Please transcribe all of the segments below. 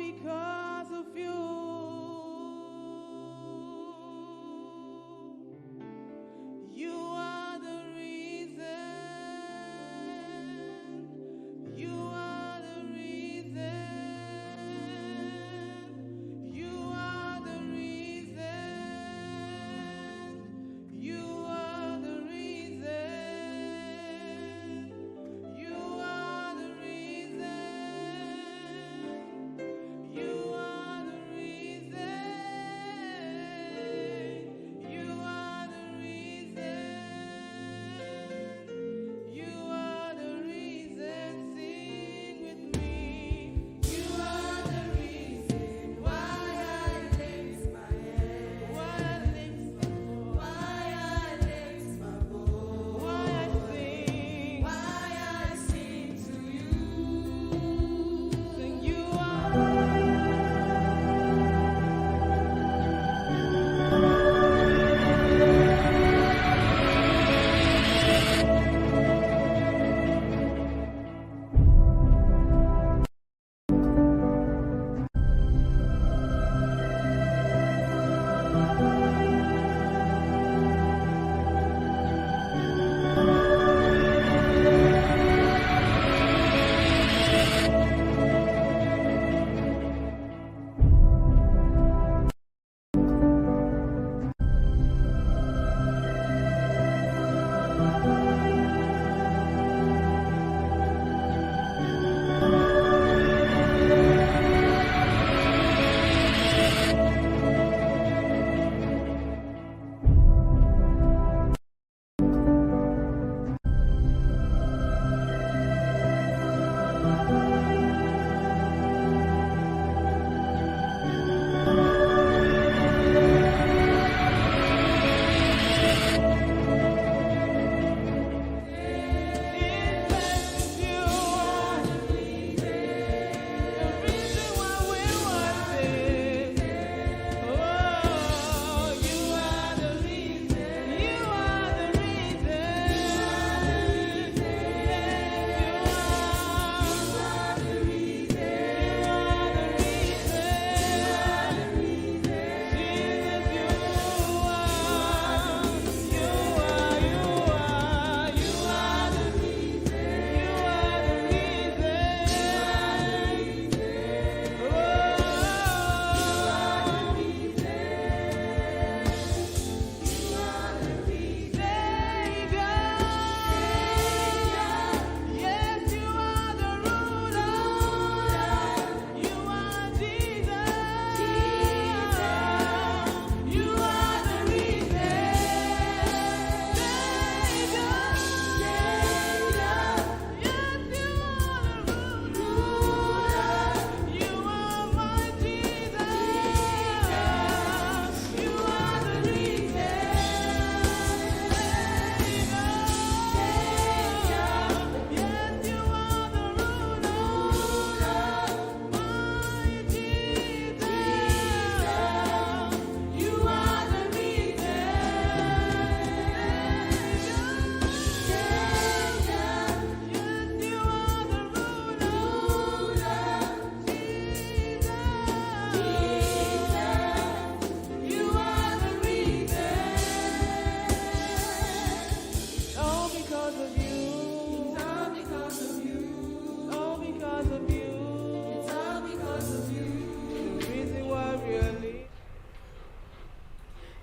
because of you. You are the reason. You are the reason. You are the reason. You are the reason. You are the reason. You are the reason. You are the reason. You are the reason. Sing with me. You are the reason why I lift my head. Why I lift my voice. Why I lift my voice. Why I sing. Why I sing to you. Sing you are.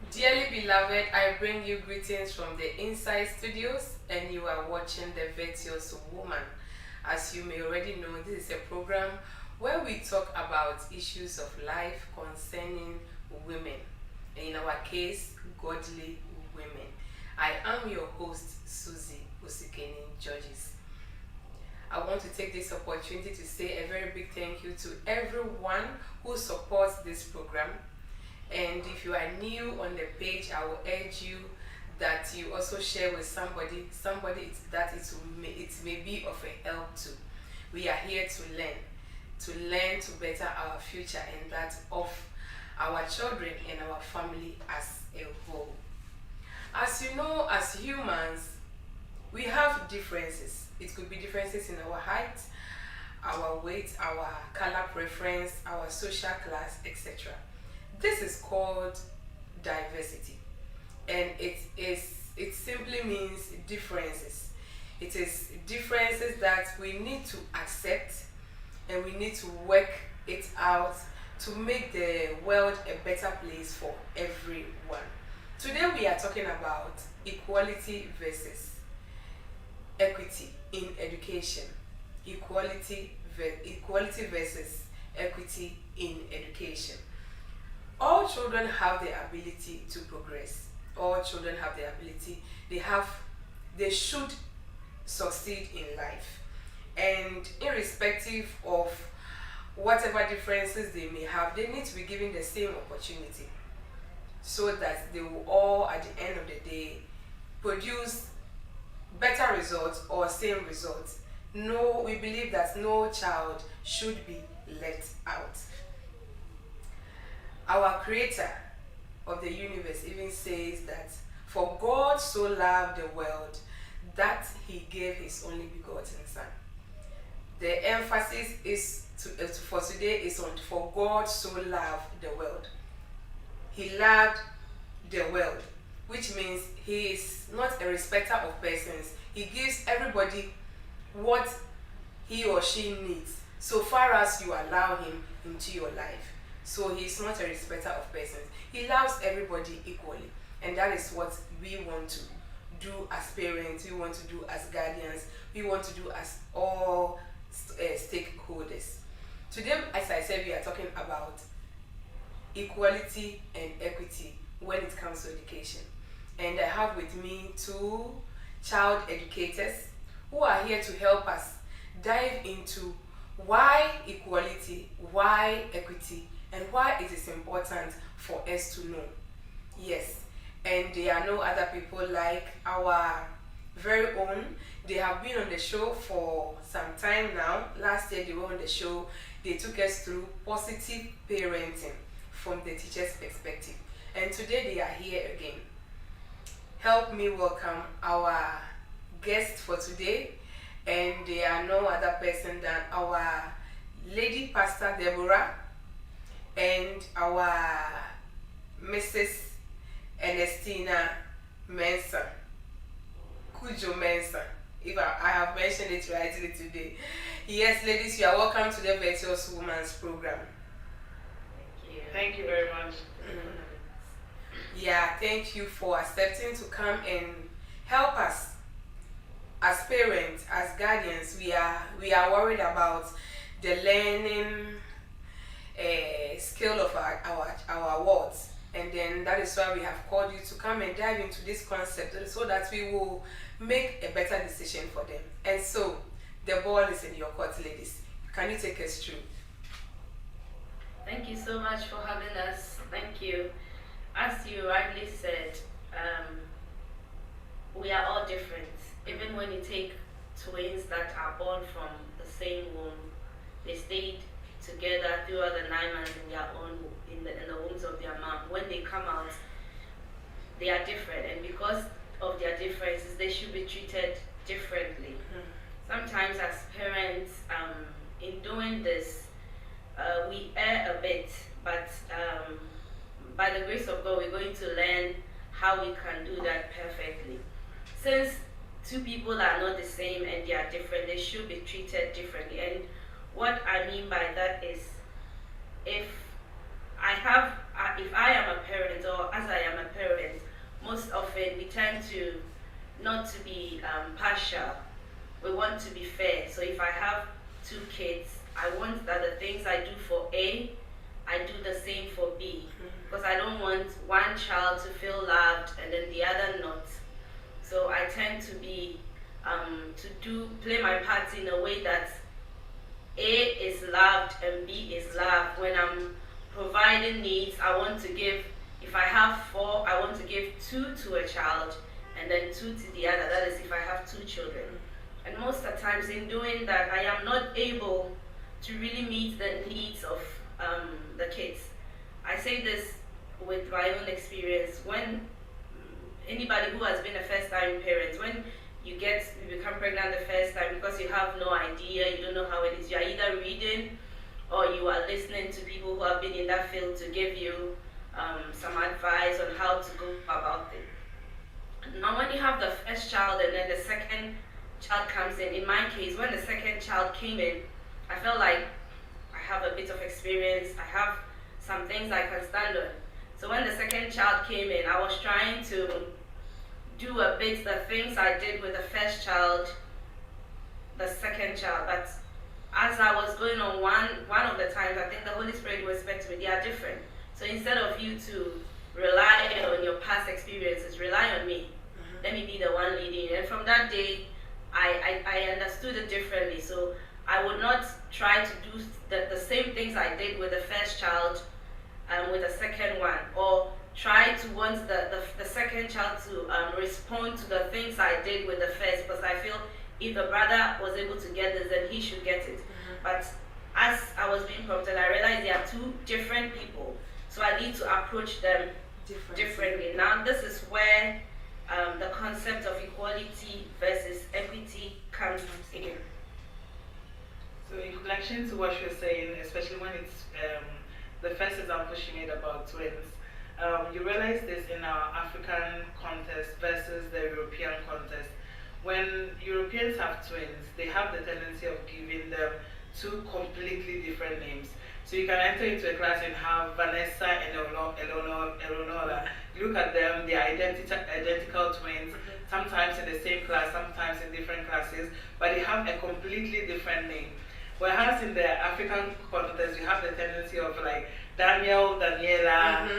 Dearly beloved, I bring you greetings from the Inside Studios, and you are watching The Virtuous Woman. As you may already know, this is a program where we talk about issues of life concerning women, and in our case, godly women. I am your host, Susie Usikeni Georges. I want to take this opportunity to say a very big thank you to everyone who supports this program. And if you are new on the page, I will urge you that you also share with somebody that it may be of a help to. We are here to learn to better our future and that of our children and our family as a whole. As you know, as humans, we have differences. It could be differences in our height, our weight, our color preference, our social class, etc. This is called diversity, and it simply means differences. It is differences that we need to accept, and we need to work it out to make the world a better place for everyone. Today we are talking about equality versus equity in education. Equality versus equity in education. All children have the ability to progress. All children have the ability. They should succeed in life. And irrespective of whatever differences they may have, they need to be given the same opportunity so that they will all, at the end of the day, produce better results or same results. No, we believe that no child should be left out. Our creator of the universe even says that for God so loved the world that he gave his only begotten son. The emphasis is for today is on for God so loved the world. He loved the world, which means he is not a respecter of persons. He gives everybody what he or she needs, so far as you allow him into your life. So he is not a respecter of persons. He loves everybody equally, and that is what we want to do as parents, we want to do as guardians, we want to do as all stakeholders. Today, as I said, we are talking about equality and equity when it comes to education. And I have with me two child educators who are here to help us dive into why equality, why equity, and why it is important for us to know. Yes, and there are no other people like our very own. They have been on the show for some time now. Last year they were on the show. They took us through positive parenting from the teacher's perspective. And today they are here again. Help me welcome our guest for today. And they are no other person than our Lady Pastor Deborah and our Mrs. Ernestina Mensah, Kujo Mensah, if I have mentioned it rightly today. Yes, ladies, you are welcome to the Virtuous Women's program. Thank you. Thank you very much. Yeah, thank you for accepting to come and help us. As parents, as guardians, we are worried about the learning skill of our wards, and then that is why we have called you to come and dive into this concept so that we will make a better decision for them. And so the ball is in your court, ladies. Can you take us through? Thank you so much for having us. Thank you. As you rightly said, we are all different. Even when you take twins that are born from the same womb, they stayed together throughout the 9 months in their own in the wombs of their mom. When they come out, they are different, and because of their differences, they should be treated differently. Sometimes as parents, in doing this, we err a bit, but by the grace of God, we're going to learn how we can do that perfectly. Since two people are not the same and they are different, they should be treated differently. And what I mean by that is, if I am a parent, or as I am a parent, most often we tend to not to be partial. We want to be fair. So if I have 2 kids, I want that the things I do for A, I do the same for B. Because I don't want one child to feel loved and then the other not. So I tend to be play my part in a way that A is loved and B is loved. When I'm providing needs, I want to give, if I have 4, I want to give 2 to a child and then 2 to the other. That is if I have 2 children. And most of the times in doing that, I am not able to really meet the needs of the kids. I say this with my own experience. When anybody who has been a first-time parent, when you become pregnant the first time because you have no idea, you don't know how it is. You are either reading or you are listening to people who have been in that field to give you some advice on how to go about it. Now when you have the first child and then the second child comes in my case, when the second child came in, I felt like I have a bit of experience, I have some things I can stand on. So when the second child came in, I was trying to do a bit the things I did with the first child, the second child. But as I was going on one of the times, I think the Holy Spirit whispered to me, they are different. So instead of you to rely on your past experiences, rely on me. Let me be the one leading you. And from that day, I understood it differently. So I would not try to do the same things I did with the first child with the second one, or try to want the second child to respond to the things I did with the first, because I feel if the brother was able to get this, then he should get it. But as I was being prompted, I realized they are two different people, so I need to approach them differently. Now this is where the concept of equality versus equity comes in. So in connection to what you're saying, especially when it's the first example she made about twins, you realize this in our African context versus the European context. When Europeans have twins, they have the tendency of giving them two completely different names. So you can enter into a class and have Vanessa and Eleonora. Look at them, they are identical twins, sometimes in the same class, sometimes in different classes, but they have a completely different name. Whereas in the African context, you have the tendency of like Daniel, Daniela,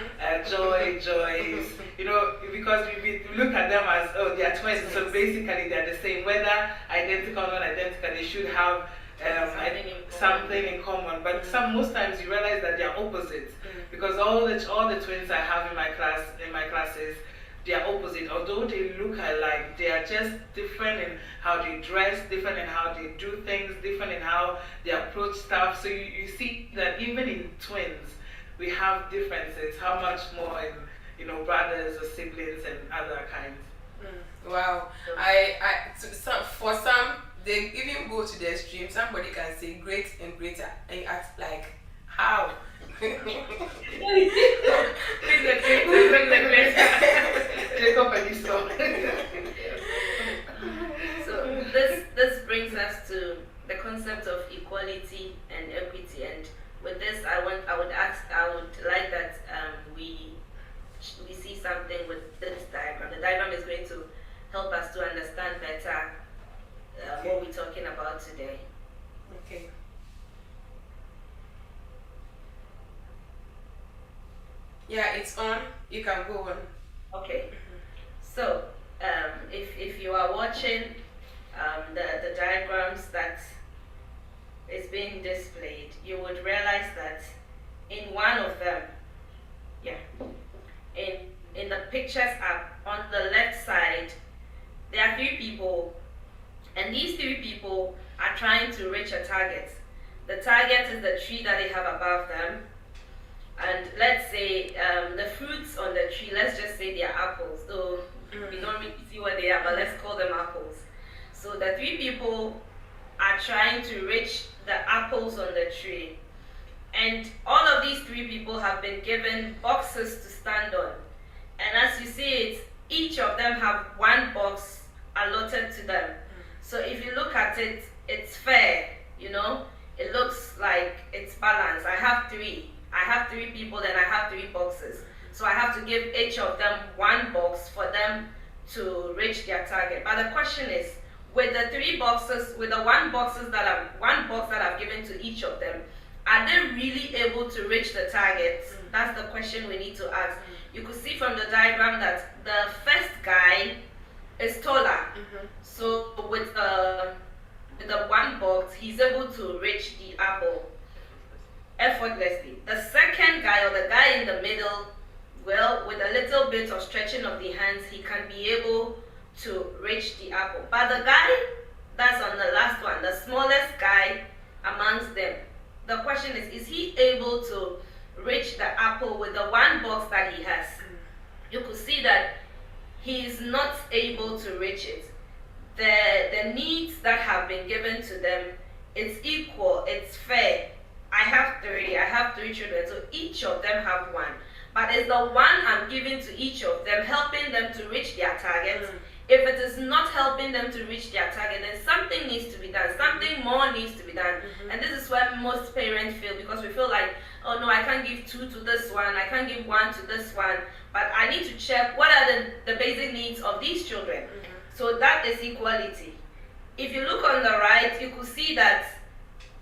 Joy, Joyce, you know, because we look at them as, oh, they are twins, so basically they're the same. Whether identical or non-identical, they should have something in common. But most times you realize that they are opposites, because all the twins I have in my classes, they are opposite. Although they look alike, they are just different in how they dress, different in how they do things, different in how they approach stuff. So you see that even in twins, we have differences. How much more in, you know, brothers or siblings and other kinds. Wow. For some, they even go to the extreme. Somebody can say great and greater, and you ask like, how? Jacob and Esau. So this brings us to the concept of equality and equity, and with this I would like that we see something with this diagram. The diagram is going to help us to understand better what we're talking about today. Okay. Yeah, it's on. You can go on. Okay. So if you are watching the diagrams that is being displayed, you would realize that in one of them, in the pictures up on the left side, there are three people, and these three people are trying to reach a target. The target is the tree that they have above them. And let's say the fruits on the tree, let's just say they are apples. So we don't really see what they are, but let's call them apples. So the three people are trying to reach the apples on the tree. And all of these three people have been given boxes to stand on. And as you see it, each of them have one box allotted to them. So if you look at it, it's fair, you know? It looks like it's balanced. I have three people and I have three boxes. So I have to give each of them one box for them to reach their target. But the question is, with the three boxes, with the one box that I've given to each of them, are they really able to reach the target? That's the question we need to ask. You could see from the diagram that the first guy is taller. So with the one box, he's able to reach the apple effortlessly. The second guy, or the guy in the middle, well, with a little bit of stretching of the hands, he can be able to reach the apple. But the guy that's on the last one, the smallest guy amongst them, the question is he able to reach the apple with the one box that he has? You could see that he is not able to reach it. the needs that have been given to them, it's equal, it's fair. I have three children, so each of them have one. But it's the one I'm giving to each of them, helping them to reach their targets. If it is not helping them to reach their target, then something needs to be done. Something more needs to be done. And this is where most parents feel, because we feel like, oh no, I can't give 2 to this one, I can't give 1 to this one, but I need to check what are the basic needs of these children. So that is equality. If you look on the right, you could see that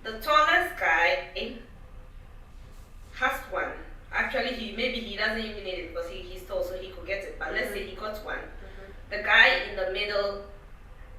the tallest guy has one. Actually, maybe he doesn't even need it because he's tall, so he could get it. But let's say he got one. The guy in the middle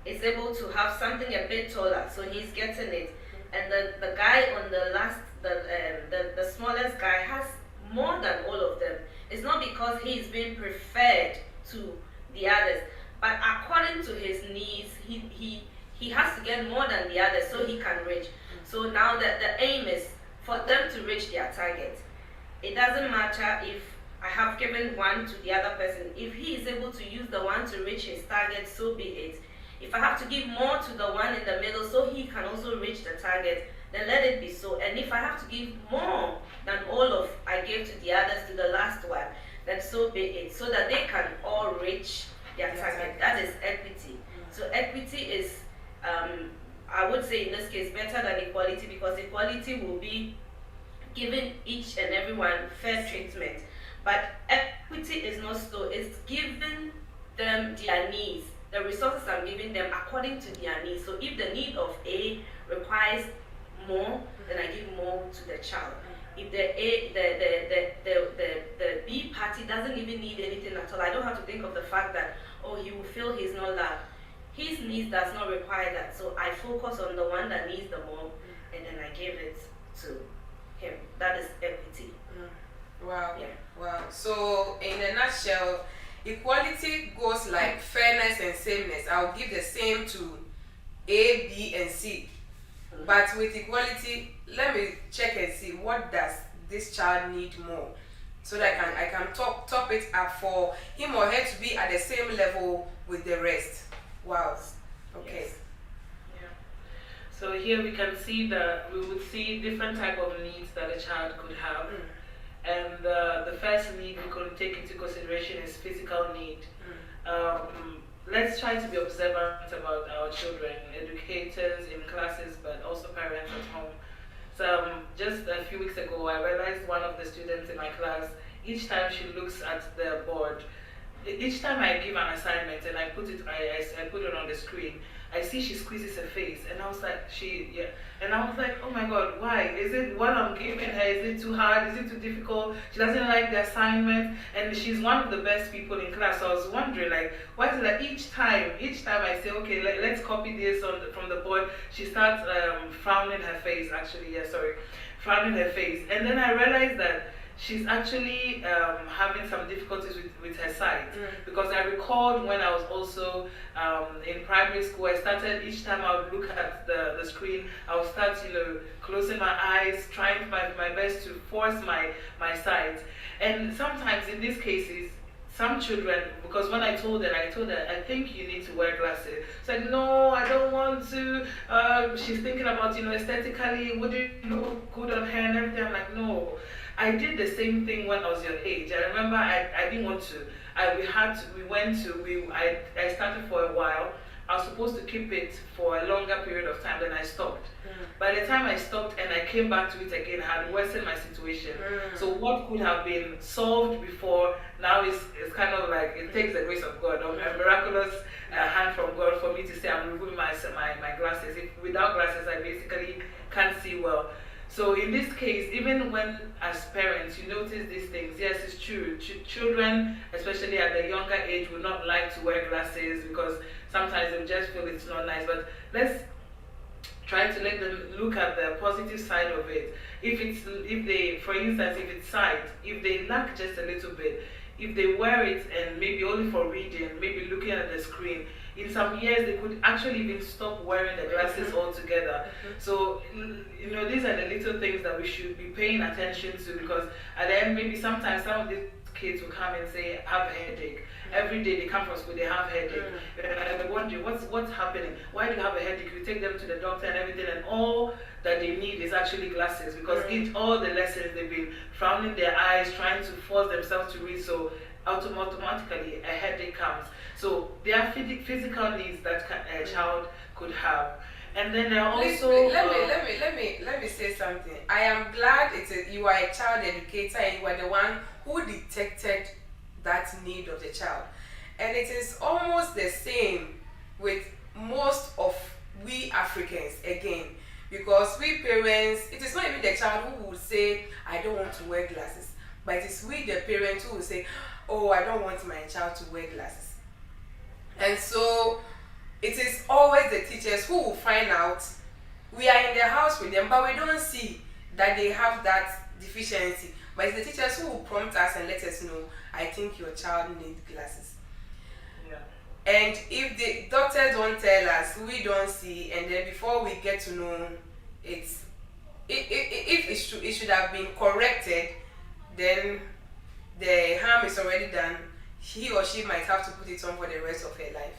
is able to have something a bit taller, so he's getting it. And the guy on the last, the smallest guy has more than all of them. It's not because he's being preferred to the others, but according to his needs, he has to get more than the others so he can reach. So now that the aim is for them to reach their target. It doesn't matter if I have given 1 to the other person. If he is able to use the 1 to reach his target, so be it. If I have to give more to the one in the middle so he can also reach the target, then let it be so. And if I have to give more than all of I gave to the others to the last one, then so be it. So that they can all reach their target. That is equity. So equity is, I would say in this case, better than equality, because equality will be giving each and everyone fair treatment. But equity is not so, it's giving them their needs. The resources I'm giving them according to their needs. So if the need of A requires more, then I give more to the child. If the B party doesn't even need anything at all, I don't have to think of the fact that, oh, he will feel he's not loved. His needs does not require that. So I focus on the one that needs the more, and then I give it to him. That is equity. Wow. Yeah. Wow. So in a nutshell, equality goes like fairness and sameness. I'll give the same to A, B, and C. But with equality, let me check and see what does this child need more, so that I can top it up for him or her to be at the same level with the rest. Wow. Okay. Yes. Yeah. So here we can see that we would see different type of needs that a child could have. And the first need we could take into consideration is physical need. Let's try to be observant about our children, educators in classes, but also parents at home. So just a few weeks ago, I realized one of the students in my class, each time she looks at the board, each time I give an assignment and I put it on the screen, I see she squeezes her face, and I was like, oh my God, why? Is it what I'm giving her? Is it too hard? Is it too difficult? She doesn't like the assignment, and she's one of the best people in class. So I was wondering, like, why is it that each time I say, okay, let's copy this from the board, she starts frowning her face. Frowning her face, and then I realized that she's actually having some difficulties with her sight. Because I recalled when I was also in primary school, I started, each time I would look at the screen, I would start, closing my eyes, trying my best to force my sight. And sometimes in these cases, some children, because when I told her, I think you need to wear glasses. It's like, no, I don't want to. She's thinking about, aesthetically, would it look good on her and everything? I'm like, no. I did the same thing when I was your age. I remember I didn't want to. I started for a while. I was supposed to keep it for a longer period of time, then I stopped. By the time I stopped and I came back to it again, I had worsened my situation. So what could have been solved before, now it's kind of like, it takes the grace of God, a miraculous hand from God for me to say I'm removing my glasses. Without glasses, I basically can't see well. So in this case, even when as parents you notice these things, yes, it's true. Children, especially at the younger age, would not like to wear glasses because sometimes they just feel it's not nice. But let's try to let them look at the positive side of it. For instance, if it's sight, if they lack just a little bit, if they wear it and maybe only for reading, maybe looking at the screen, in some years they could actually even stop wearing the glasses altogether. So, these are the little things that we should be paying attention to, because at the end, maybe sometimes some of these kids will come and say, have a headache. Every day they come from school, they have headache. And they wonder, what's happening? Why do you have a headache? You take them to the doctor and everything, and all that they need is actually glasses, because all the lessons they've been frowning their eyes, trying to force themselves to read, so automatically a headache comes. So there are physical needs that a child could have. And then there are also... Let me say something. I am glad you are a child educator and you are the one who detected that need of the child. And it is almost the same with most of we Africans again. Because we parents, it is not even the child who will say, I don't want to wear glasses. But it is we the parents who will say, oh, I don't want my child to wear glasses. And so it is always the teachers who will find out. We are in the house with them, but we don't see that they have that deficiency. But it's the teachers who will prompt us and let us know, I think your child needs glasses. Yeah. And if the doctors don't tell us, we don't see, and then before we get to know it should have been corrected, then the harm is already done. He or she might have to put it on for the rest of her life.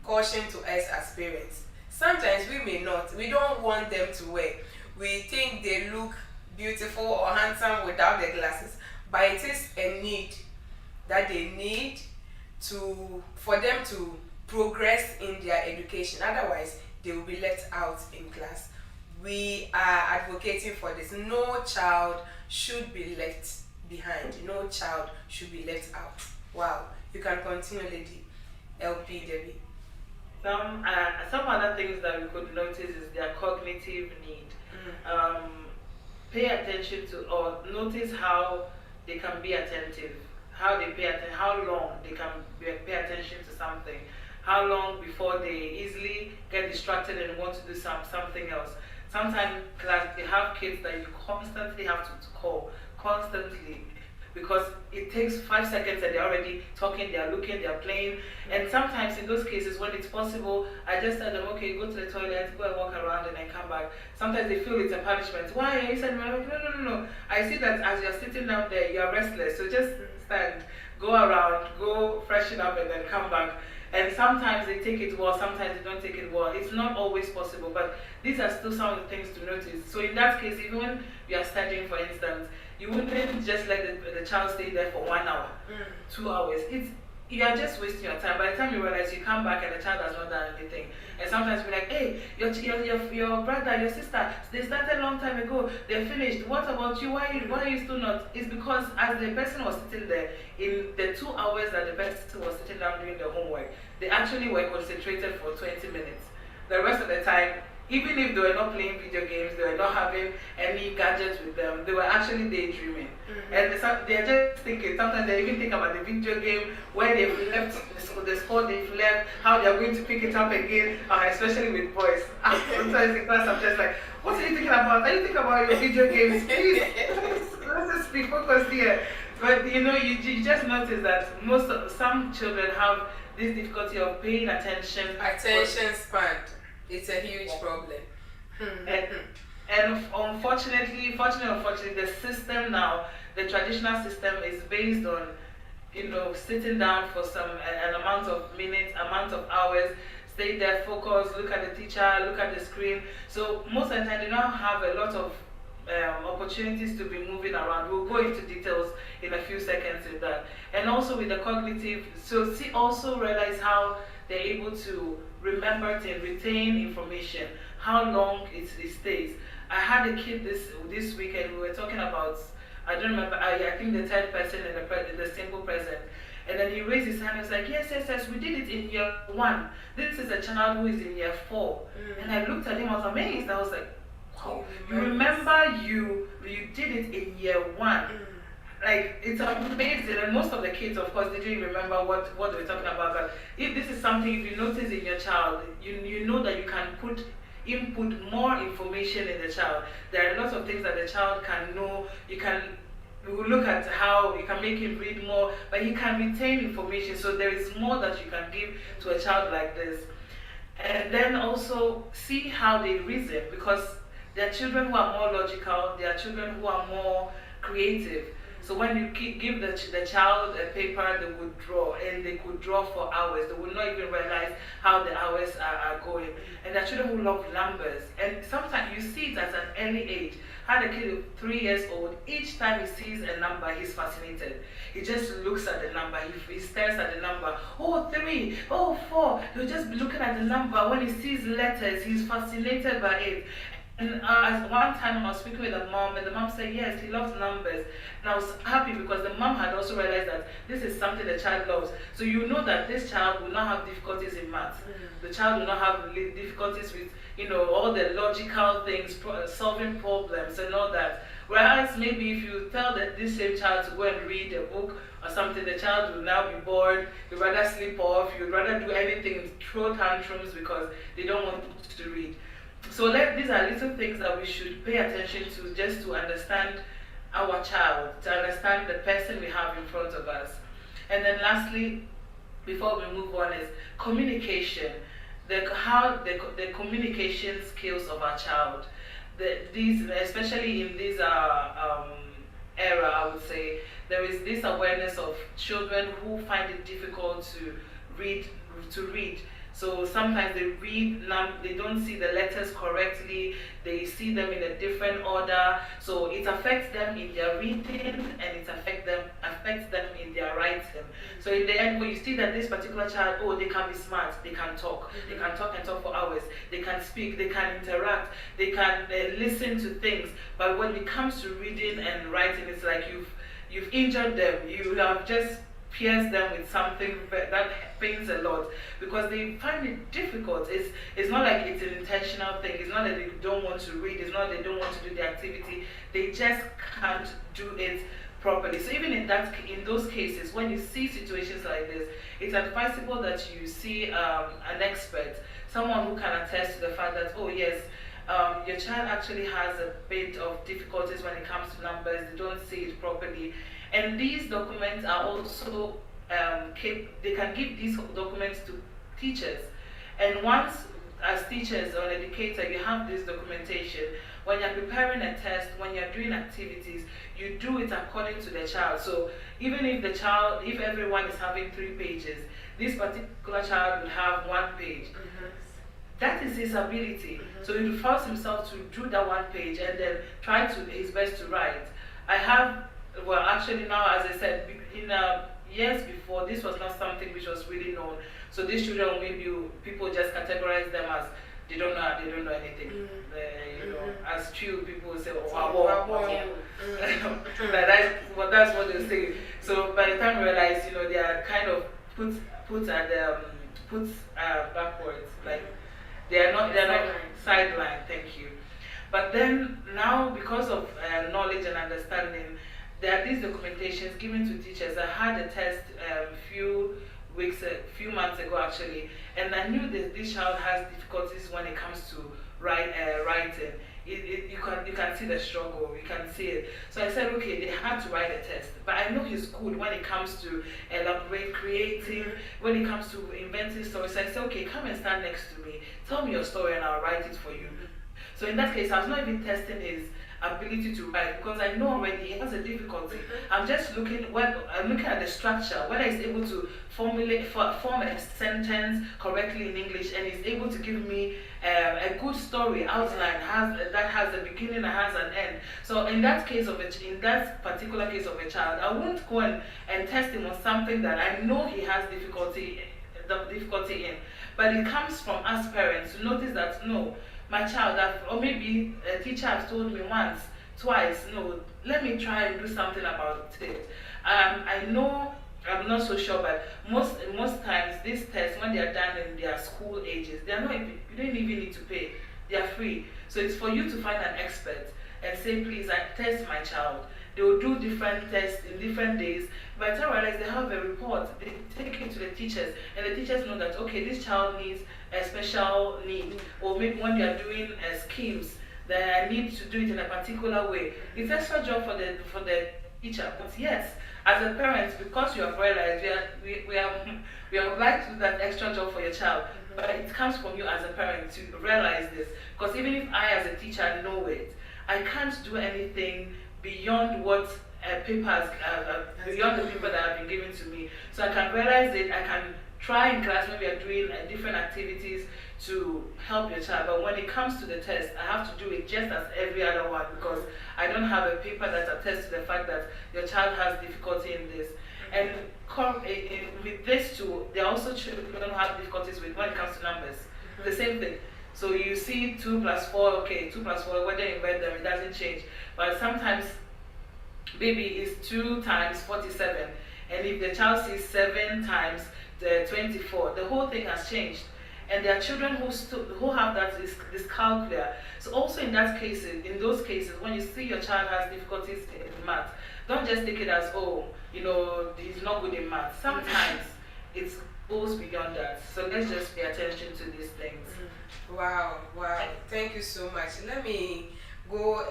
Caution to us as parents. Sometimes we may not. We don't want them to wear. We think they look beautiful or handsome without the glasses, but it is a need that they need for them to progress in their education. Otherwise, they will be left out in class. We are advocating for this. No child should be left behind. No child should be left out. Wow. You can continue, Lady LP Debbie. Some other things that we could notice is their cognitive need. Pay attention to, or notice how they can be attentive, how they pay attention, how long they can pay attention to something, how long before they easily get distracted and want to do something else. Sometimes class, they have kids that you constantly have to call, constantly, because it takes 5 seconds and they're already talking, they're looking, they're playing. And sometimes in those cases, when it's possible, I just tell them, okay, go to the toilet, go and walk around and then come back. Sometimes they feel it's a punishment. Why are you saying, no. I see that as you're sitting down there, you're restless. So just stand, go around, go freshen up and then come back. And sometimes they take it well, sometimes they don't take it well. It's not always possible, but these are still some of the things to notice. So in that case, even when you are studying, for instance, you wouldn't just let the child stay there for 1 hour, 2 hours. You are just wasting your time. By the time you realize, you come back and the child has not done anything. And sometimes we're like, hey, your brother, your sister, they started a long time ago, they're finished. What about you? Why are you still not? It's because as the person was sitting there, in the 2 hours that the person was sitting down doing the homework, they actually were concentrated for 20 minutes. The rest of the time, even if they were not playing video games, they were not having any gadgets with them, they were actually daydreaming. And they're just thinking, sometimes they even think about the video game, where they've left, the score they've left, how they're going to pick it up again, especially with boys. Sometimes in class I'm just like, what are you thinking about? Are you thinking about your video games? Please, let's just be focused here. But you know, you just notice that some children have this difficulty of paying attention. Attention span. It's a huge problem. And unfortunately, the system now, the traditional system is based on, sitting down for an amount of minutes, amount of hours, stay there, focus, look at the teacher, look at the screen. So most of the time, they don't have a lot of opportunities to be moving around. We'll go into details in a few seconds with that. And also with the cognitive, also realize how they're able to remember and retain information, how long it stays. I had a kid this weekend, we were talking about, I don't remember, I think the third person in the simple present. And then he raised his hand and was like, yes, we did it in year 1. This is a child who is in year 4. And I looked at him, I was amazed. I was like, wow, you remember you did it in year 1. Like, it's amazing. And most of the kids, of course, they didn't remember what they were talking about. But if this is something, if you notice in your child, you know that you can input more information in the child. There are lots of things that the child can know. We will look at how you can make him read more, but he can retain information. So there is more that you can give to a child like this. And then also see how they reason, because there are children who are more logical, there are children who are more creative. So when you give the child a paper, they would draw, and they could draw for hours. They would not even realize how the hours are going. And there are children who love numbers. And sometimes you see it at an early age. I had a kid 3 years old. Each time he sees a number, he's fascinated. He just looks at the number. He stares at the number. Oh, 3, oh, 4. He'll just be looking at the number. When he sees letters, he's fascinated by it. And as one time I was speaking with a mom, and the mom said, yes, he loves numbers. And I was happy because the mom had also realized that this is something the child loves. So you know that this child will not have difficulties in maths. The child will not have difficulties with, all the logical things, solving problems and all that. Whereas maybe if you tell this same child to go and read a book or something, the child will now be bored, you'd rather sleep off, you'd rather do anything, throw tantrums because they don't want to read. So these are little things that we should pay attention to just to understand our child, to understand the person we have in front of us. And then lastly, before we move on, is communication. The communication skills of our child. Especially in this era, I would say, there is this awareness of children who find it difficult to read. So sometimes they they don't see the letters correctly, they see them in a different order, so it affects them in their reading and it affects them in their writing. So in the end, when you see that this particular child, oh, they can be smart, they can talk, they can talk and talk for hours, they can speak, they can interact, they can listen to things, but when it comes to reading and writing, it's like you've injured them, you have just pierce them with something that pains a lot because they find it difficult. It's not like it's an intentional thing. It's not that they don't want to read. It's not that they don't want to do the activity. They just can't do it properly. So even in those cases, when you see situations like this, it's advisable that you see an expert, someone who can attest to the fact that, oh yes, your child actually has a bit of difficulties when it comes to numbers. They don't see it properly. And these documents are also, they can give these documents to teachers. And once, as teachers or an educator, you have this documentation, when you're preparing a test, when you're doing activities, you do it according to the child. So even if if everyone is having 3 pages, this particular child will have 1 page. That is his ability. So he will force himself to do that 1 page and then try his best to write. Well, actually now, as I said, in years before, this was not something which was really known. So these children, maybe people just categorize them as they don't know anything. As true people say, oh, that's what they say. So by the time you realize, they are kind of put backwards, like they're not sidelined. Thank you. But then now, because of knowledge and understanding, there are these documentations given to teachers. I had a test a few months ago actually, and I knew that this child has difficulties when it comes to writing. You can see the struggle, you can see it. So I said, okay, they had to write a test, but I know he's good when it comes to elaborate, creating, when it comes to inventing stories. So I said, okay, come and stand next to me, tell me your story and I'll write it for you. So in that case, I was not even testing his ability to write because I know already he has a difficulty. I'm just looking at the structure, whether he's able to form a sentence correctly in English and he's able to give me a good story outline that has a beginning and has an end. So in that particular case of a child, I won't go and test him on something that I know he has difficulty in. But it comes from us parents to notice that no, my child, or maybe a teacher has told me once, twice, no, let me try and do something about it. I know, I'm not so sure, but most times these tests, when they are done in their school ages, you don't even need to pay. They are free. So it's for you to find an expert and say, please, I test my child. They will do different tests in different days. By the time I realize they have a report, they take it to the teachers, and the teachers know that, okay, this child needs a special need, or maybe when they are doing schemes, that I need to do it in a particular way. It's an extra job for the teacher. But yes, as a parent, because you have realized we are obliged to do that extra job for your child, but it comes from you as a parent to realize this. Because even if I as a teacher know it, I can't do anything beyond what papers beyond the paper that have been given to me. So I can realize it, I can try in class, maybe you're doing different activities to help your child. But when it comes to the test, I have to do it just as every other one because I don't have a paper that attests to the fact that your child has difficulty in this. And with this too, there are also children who have difficulties with when it comes to numbers. The same thing. So you see 2 plus 4, okay, 2 plus 4, whether you invert them, it doesn't change. But sometimes baby is 2 times 47. And if the child sees 7 times the 24, the whole thing has changed. And there are children who have that dyscalculia. So also in those cases, when you see your child has difficulties in math, don't just take it as, oh, you know, he's not good in math. Sometimes it goes beyond that. So let's just pay attention to these things. Wow, wow. Thank you so much. Let me go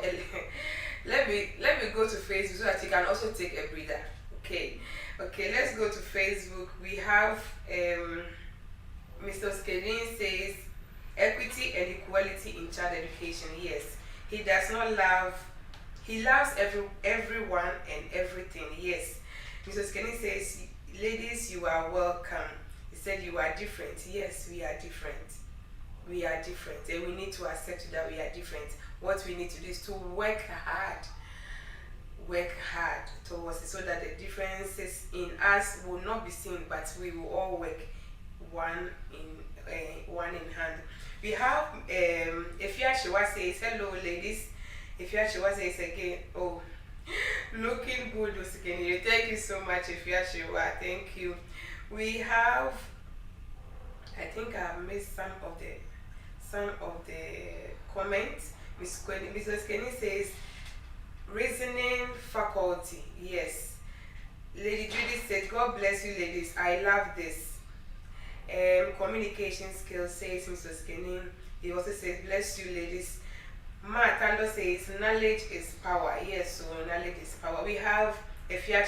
let me go to Facebook so that you can also take a breather. Okay. Okay, let's go to Facebook. We have Mr. Skedin says equity and equality in child education. Yes. He does not love, he loves everyone and everything. Yes. Mr. Skedin says, ladies, you are welcome. He said you are different. Yes, we are different. We are different, and we need to accept that we are different. What we need to do is to work hard towards it so that the differences in us will not be seen, but we will all work one in hand. We have Ifya Shiwa says, hello ladies. Ifya Shiwa says again, oh, looking good, Usikeni. Thank you so much, Ifya Shiwa. Thank you. We have, I think I missed some of the comments. Mrs. Kenny says, reasoning faculty. Yes. Lady Judy said, God bless you ladies. I love this. Communication skills says Mrs. Kenny. He also says, bless you ladies. Matando says, knowledge is power. Yes, so knowledge is power. We have Efia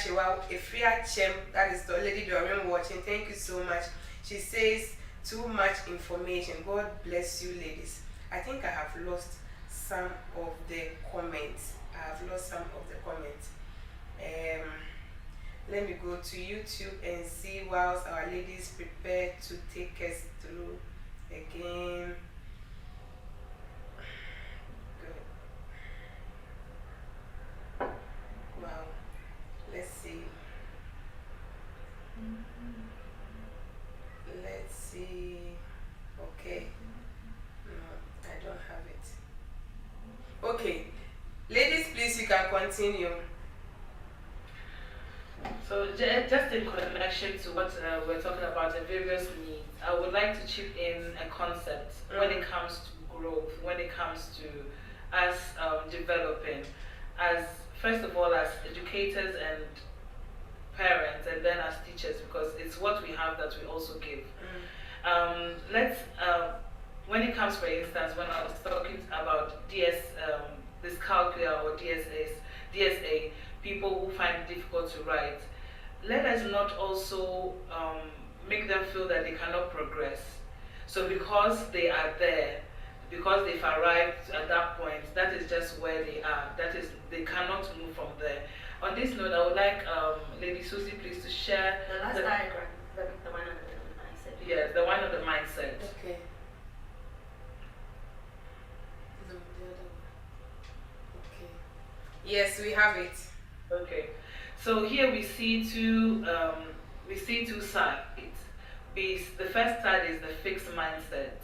Chem, that is the Lady Doreen watching. Thank you so much. She says, too much information. God bless you ladies. I think I have lost some of the comments. Let me go to YouTube and see whilst our ladies prepare to take us through again. Good. Wow. Let's see. Let's see. Okay. No, I don't have it. Okay. Ladies, please, you can continue. So just in connection to what we're talking about, the various needs, I would like to chip in a concept when it comes to growth, when it comes to us developing, as first of all as educators and parents, and then as teachers, because it's what we have that we also give. When it comes, for instance, when I was talking about dyscalculia or DSA, people who find it difficult to write, let us not also make them feel that they cannot progress. So because they are there, because they've arrived at that point, that is just where they are. That is, they cannot move from there. On this note, I would like Lady Susie, please, to share the last diagram, the one on the mindset. Yes, the one on the mindset. Okay. No, the other one. Okay. Yes, we have it. Okay. So here we see two sides. The first side is the fixed mindset.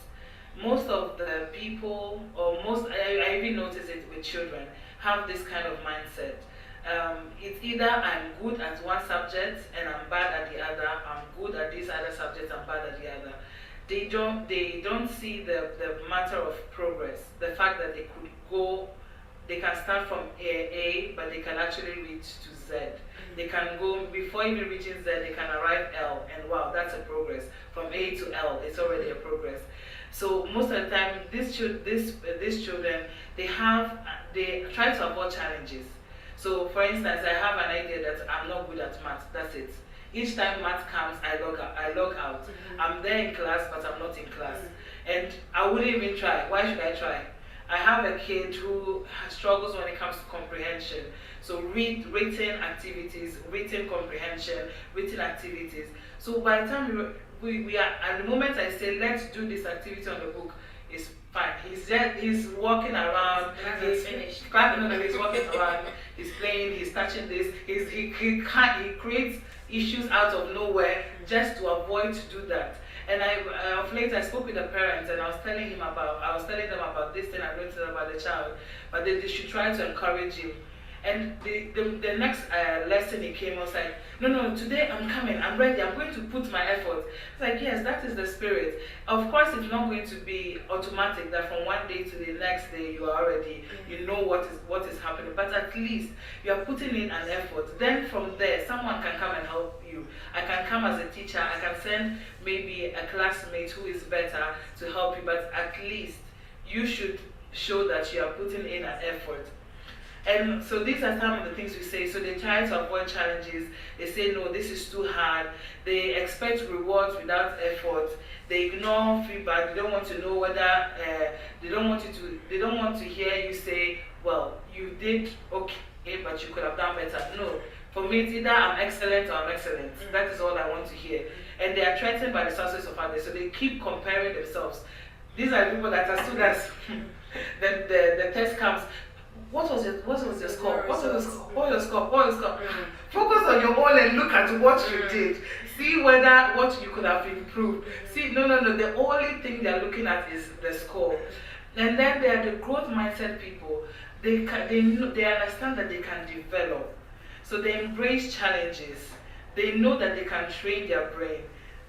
Most of the people, or I even notice it with children, have this kind of mindset. It's either I'm good at one subject and I'm bad at the other, I'm good at this other subject, I'm bad at the other. They don't see the matter of progress, the fact that they can start from A, but they can actually reach to Z. They can go, before even reaching Z, they can arrive L, and wow, that's a progress. From A to L, it's already a progress. So most of the time, these children, they try to avoid challenges. So for instance, I have an idea that I'm not good at math, that's it. Each time math comes, I log out. I'm there in class, but I'm not in class. And I wouldn't even try. Why should I try? I have a kid who struggles when it comes to comprehension. So written activities, written comprehension, written activities. So by the time we are, at the moment I say, let's do this activity on the book, it's fine. He's walking around, he's finished. He's walking around, he's playing, he's touching this, he creates issues out of nowhere just to avoid to do that. And of late I spoke with the parents and I was telling them about this thing I noticed about the child, but they should try to encourage him. And the next lesson he came was like, no, today I'm coming, I'm ready, I'm going to put my effort. It's like, yes, that is the spirit. Of course, it's not going to be automatic that from one day to the next day you are already, you know what is happening. But at least you are putting in an effort. Then from there, someone can come and help you. I can come as a teacher, I can send maybe a classmate who is better to help you, but at least you should show that you are putting in an effort. And so these are some of the things we say. So they try to avoid challenges. They say, no, this is too hard. They expect rewards without effort. They ignore feedback. They don't want to know whether, they don't want to hear you say, well, you did okay, but you could have done better. No. For me, it's either I'm excellent or I'm excellent. That is all I want to hear. And they are threatened by the success of others. So they keep comparing themselves. These are people that as soon as the test comes, what was your score? What was your score? Focus on your own and look at what you did. See what you could have improved. See, no. The only thing they're looking at is the score. And then there are the growth mindset people. They understand that they can develop. So they embrace challenges. They know that they can train their brain.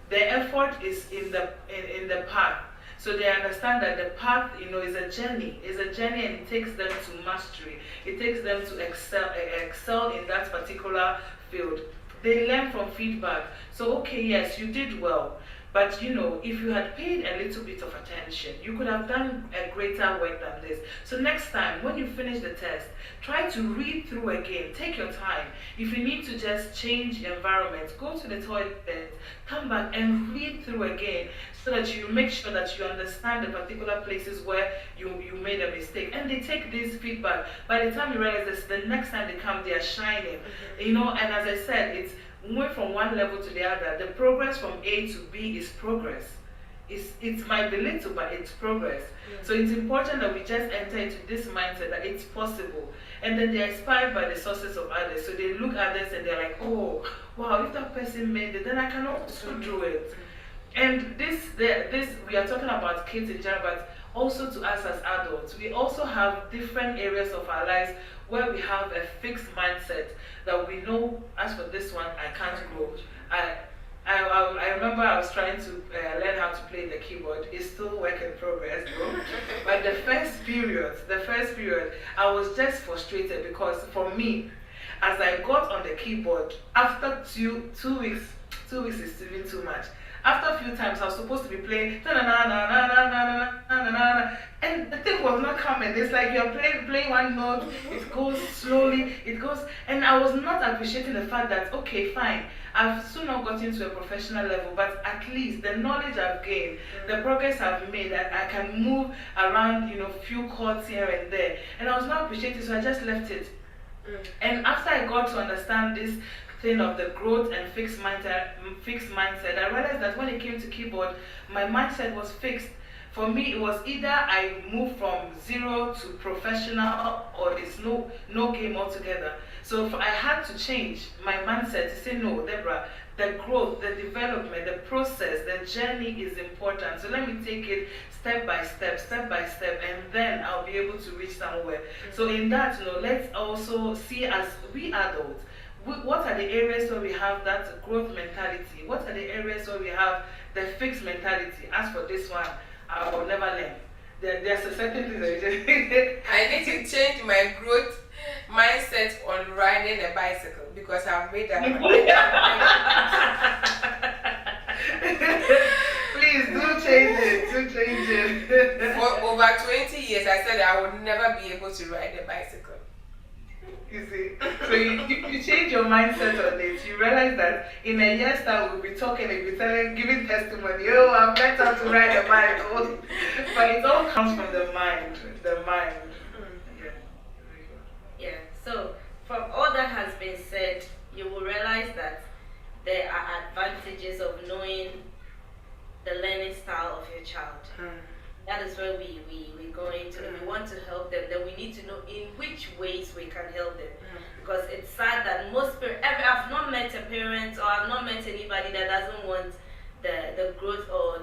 Their effort is in the path. So they understand that the path, is a journey. It's a journey and it takes them to mastery. It takes them to excel in that particular field. They learn from feedback. So, okay, yes, you did well. But, if you had paid a little bit of attention, you could have done a greater work than this. So next time, when you finish the test, try to read through again. Take your time. If you need to just change environment, go to the toilet, come back and read through again so that you make sure that you understand the particular places where you made a mistake. And they take this feedback. By the time you realize this, the next time they come, they are shining. And as I said, it's moving from one level to the other. The progress from A to B is progress. It might be little, but it's progress. So it's important that we just enter into this mindset that it's possible. And then they're inspired by the success of others. So they look at others and they're like, oh, wow, if that person made it, then I can also do it. And this we are talking about kids in general, but also to us as adults. We also have different areas of our lives where we have a fixed mindset that we know, as for this one, I can't grow. I remember I was trying to learn how to play the keyboard. It's still work in progress, though. But the first period, I was just frustrated because for me, as I got on the keyboard, after two weeks is even too much. After a few times, I was supposed to be playing, and the thing was not coming. It's like you're playing one note, it goes slowly, and I was not appreciating the fact that, okay, fine, I've still not gotten to a professional level, but at least the knowledge I've gained, the progress I've made, I can move around, few chords here and there, and I was not appreciating, so I just left it. And after I got to understand this thing of the growth and fixed mindset, I realized that when it came to keyboard, my mindset was fixed. For me, it was either I move from zero to professional or it's no game altogether. So I had to change my mindset to say, no, Deborah, the growth, the development, the process, the journey is important. So let me take it step by step, and then I'll be able to reach somewhere. So in that, let's also see as we adults, what are the areas where we have that growth mentality? What are the areas where we have the fixed mentality? As for this one, I will never learn. There's a certain thing that I need to change my growth mindset on riding a bicycle because I've made that. Please do change it. For over 20 years, I said I would never be able to ride a bicycle. You see, so you change your mindset on it. You realize that in a year's time we'll be talking and be telling, giving testimony. Oh, I've learned how to ride a bike. Oh. But it all comes from the mind. The mind. Yeah. Very good. Yeah. So from all that has been said, you will realize that there are advantages of knowing the learning style of your child. That is where we go into. If we want to help them, then we need to know in which ways we can help them. Because it's sad that most parents, I've not met a parent or I've not met anybody that doesn't want the growth or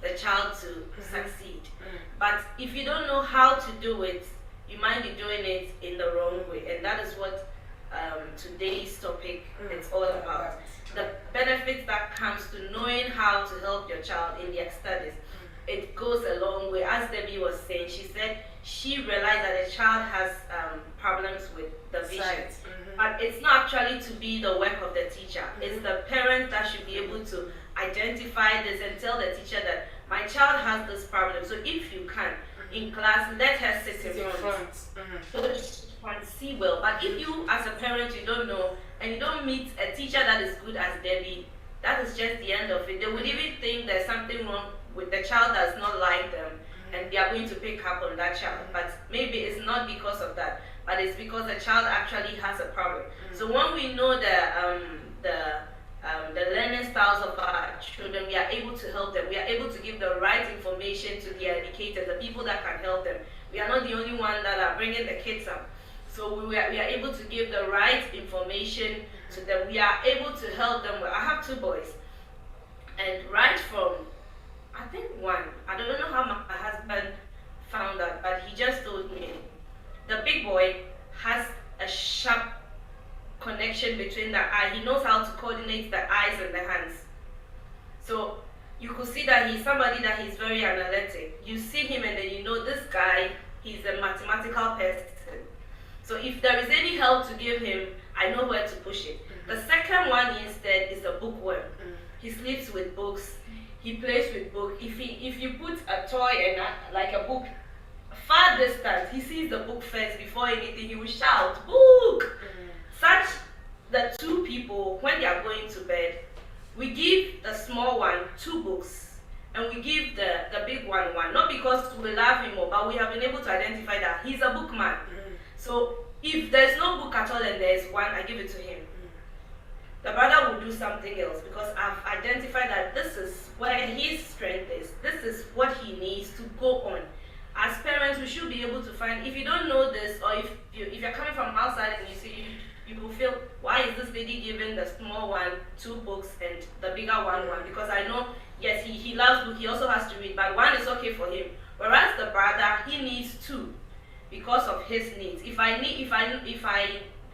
the child to succeed. But if you don't know how to do it, you might be doing it in the wrong way. And that is what today's topic is all about. The benefits that comes to knowing how to help your child in their studies. It goes a long way. As Debbie was saying, she said she realized that a child has problems with the vision. But it's not actually to be the work of the teacher. It's the parent that should be able to identify this and tell the teacher that my child has this problem. So if you can, in class, let her sit in front. So that she can see well. But if you, as a parent, you don't know, and you don't meet a teacher that is good as Debbie, that is just the end of it. They would even think there's something wrong with the child does not like them, and they are going to pick up on that child. But maybe it's not because of that, but it's because the child actually has a problem. So when we know the learning styles of our children, we are able to help them. We are able to give the right information to the educators, the people that can help them. We are not the only one that are bringing the kids up. So we are able to give the right information to them. We are able to help them. I have 2 boys, and right from I think 1. I don't know how my husband found out, but he just told me. The big boy has a sharp connection between the eye. He knows how to coordinate the eyes and the hands. So you could see that he's somebody that he's very analytic. You see him and then you know this guy, he's a mathematical person. So if there is any help to give him, I know where to push it. The second one instead is a bookworm. He sleeps with books. He plays with books. If you put a toy and like a book far distance, he sees the book first before anything. He will shout, "Book!" Such the 2 people, when they are going to bed, we give the small one 2 books, and we give the big one 1. Not because we love him more, but we have been able to identify that he's a bookman. So if there's no book at all and there's 1, I give it to him. The brother will do something else because I've identified that this is where his strength is. This is what he needs to go on. As parents, we should be able to find, if you don't know this, or if you're coming from outside and you see, you will feel, why is this lady giving the small one 2 books and the bigger one? Because I know, yes, he loves books, he also has to read, but 1 is okay for him. Whereas the brother, he needs 2 because of his needs. If I